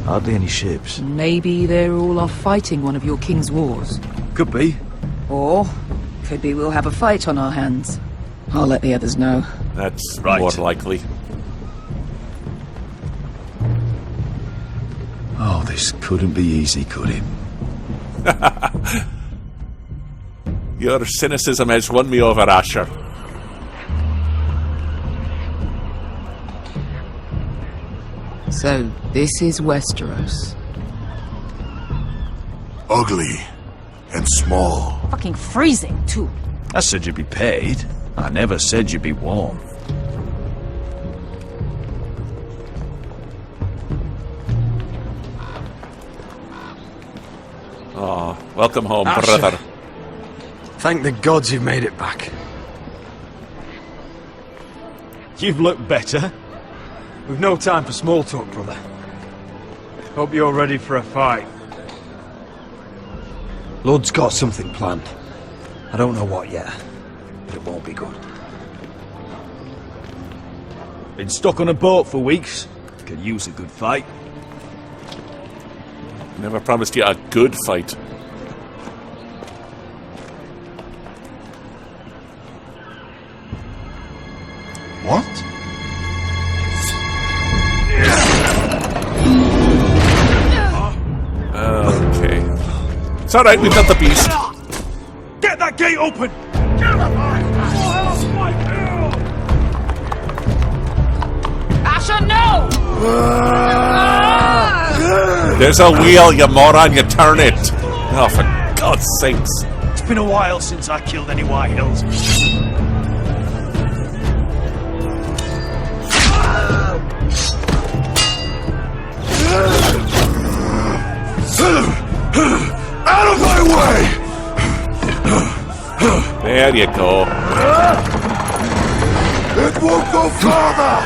Hardly any ships. Maybe they're all off fighting one of your king's wars. Could be. Or, could be we'll have a fight on our hands. I'll let the others know. That's right. More likely. Oh, this couldn't be easy, could it? Your cynicism has won me over, Asher. So, this is Westeros. Ugly and small. Fucking freezing, too. I said you'd be paid. I never said you'd be warm. Oh, welcome home, Asher. brother. Thank the gods you've made it back. You've looked better. We've no time for small talk, brother. Hope you're ready for a fight. Lord's got something planned. I don't know what yet, but it won't be good. Been stuck on a boat for weeks. Could use a good fight. Never promised you a good fight. What? Okay. It's alright, we've got the beast. Get that gate open! Asher, no! There's a wheel, you moron, you turn it. Oh, for God's sakes. It's been a while since I killed any White Hills. Out of my way! There you go. It won't go farther!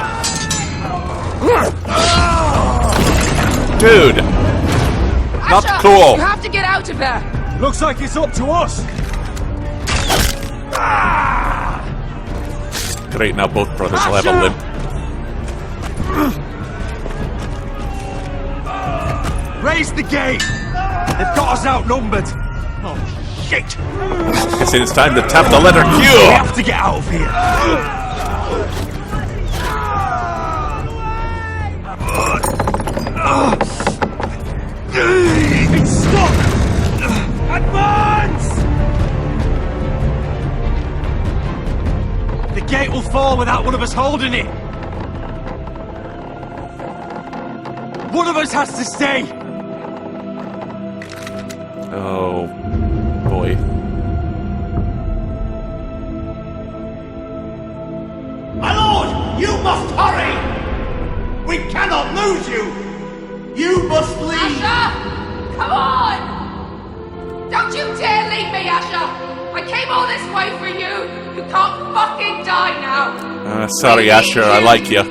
Dude! Not Asher, cool. You have to get out of there! Looks like it's up to us! Great, now both brothers will have a limp. Raise the gate! They've got us outnumbered! Oh, shit! Guess it's time to tap the letter Q! We have to get out of here! It's stuck! Advance! The gate will fall without one of us holding it! One of us has to stay! Oh, boy. My lord, you must hurry! We cannot lose you! You must leave! Asher! Come on! Don't you dare leave me, Asher! I came all this way for you! You can't fucking die now! Sorry, Asher, I like you.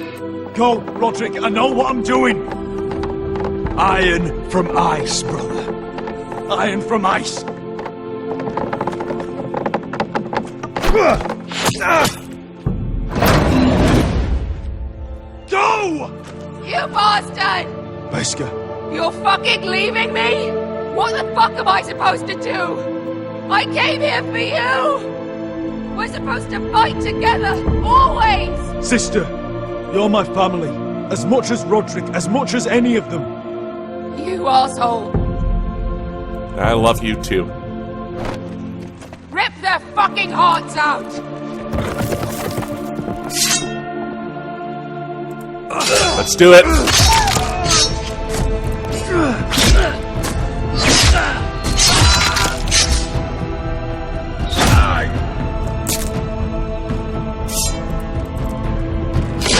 Go, Roderick, I know what I'm doing! Iron from ice, brother. Iron from ice. Go! You bastard! Wesker. You're fucking leaving me? What the fuck am I supposed to do? I came here for you! We're supposed to fight together, always! Sister, you're my family. As much as Roderick, as much as any of them. You asshole! I love you too. Rip their fucking hearts out! Let's do it. I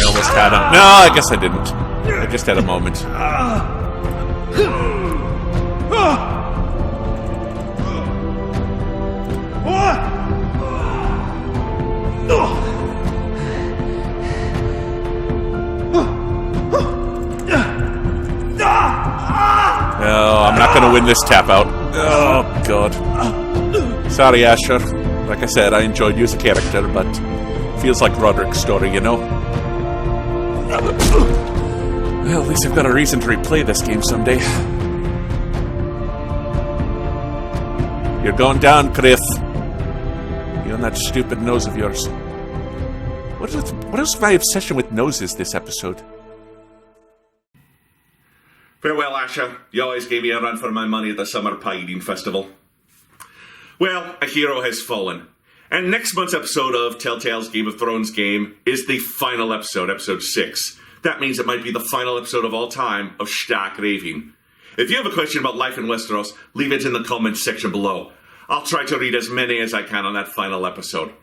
almost had him. No, I guess I didn't. I just had a moment. No, I'm not going to win this tap out. Oh, God. Sorry, Asher. Like I said, I enjoyed you as a character, but feels like Roderick's story, you know? Well, at least I've got a reason to replay this game someday. You're going down, Criff. You and that stupid nose of yours. What is my obsession with noses this episode? Farewell, Asher. You always gave me a run for my money at the Summer Pie Eating Festival. Well, a hero has fallen. And next month's episode of Telltale's Game of Thrones game is the final episode, episode 6. That means it might be the final episode of all time of Stark Raving. If you have a question about life in Westeros, leave it in the comments section below. I'll try to read as many as I can on that final episode.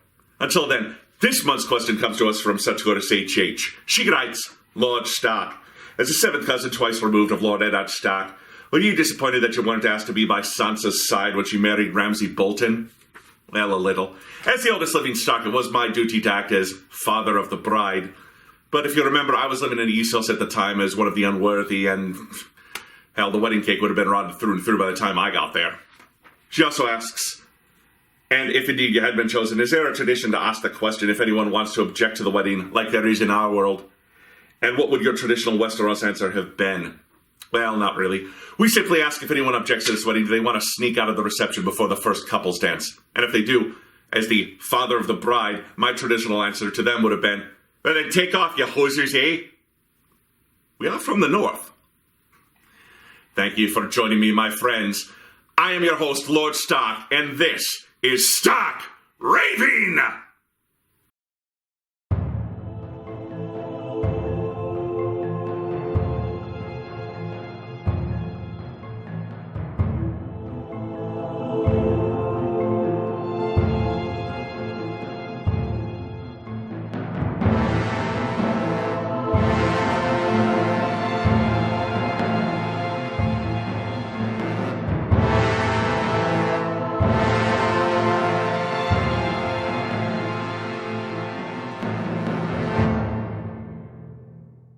Until then, this month's question comes to us from Saturis HH. She writes, Lord Stark, as a 7th cousin twice removed of Lord Eddard Stark, were you disappointed that you weren't asked to be by Sansa's side when she married Ramsay Bolton? Well, a little. As the oldest living Stark, it was my duty to act as father of the bride. But if you remember, I was living in Essos at the time as one of the unworthy, and hell, the wedding cake would have been rotten through and through by the time I got there. She also asks, and if indeed you had been chosen, is there a tradition to ask the question if anyone wants to object to the wedding, like there is in our world? And what would your traditional Westeros answer have been? Well, not really. We simply ask if anyone objects to this wedding, do they want to sneak out of the reception before the first couples dance? And if they do, as the father of the bride, my traditional answer to them would have been, well, then take off, you hosers, eh? We are from the north. Thank you for joining me, my friends. I am your host, Lord Stark, and this is Stark Raving!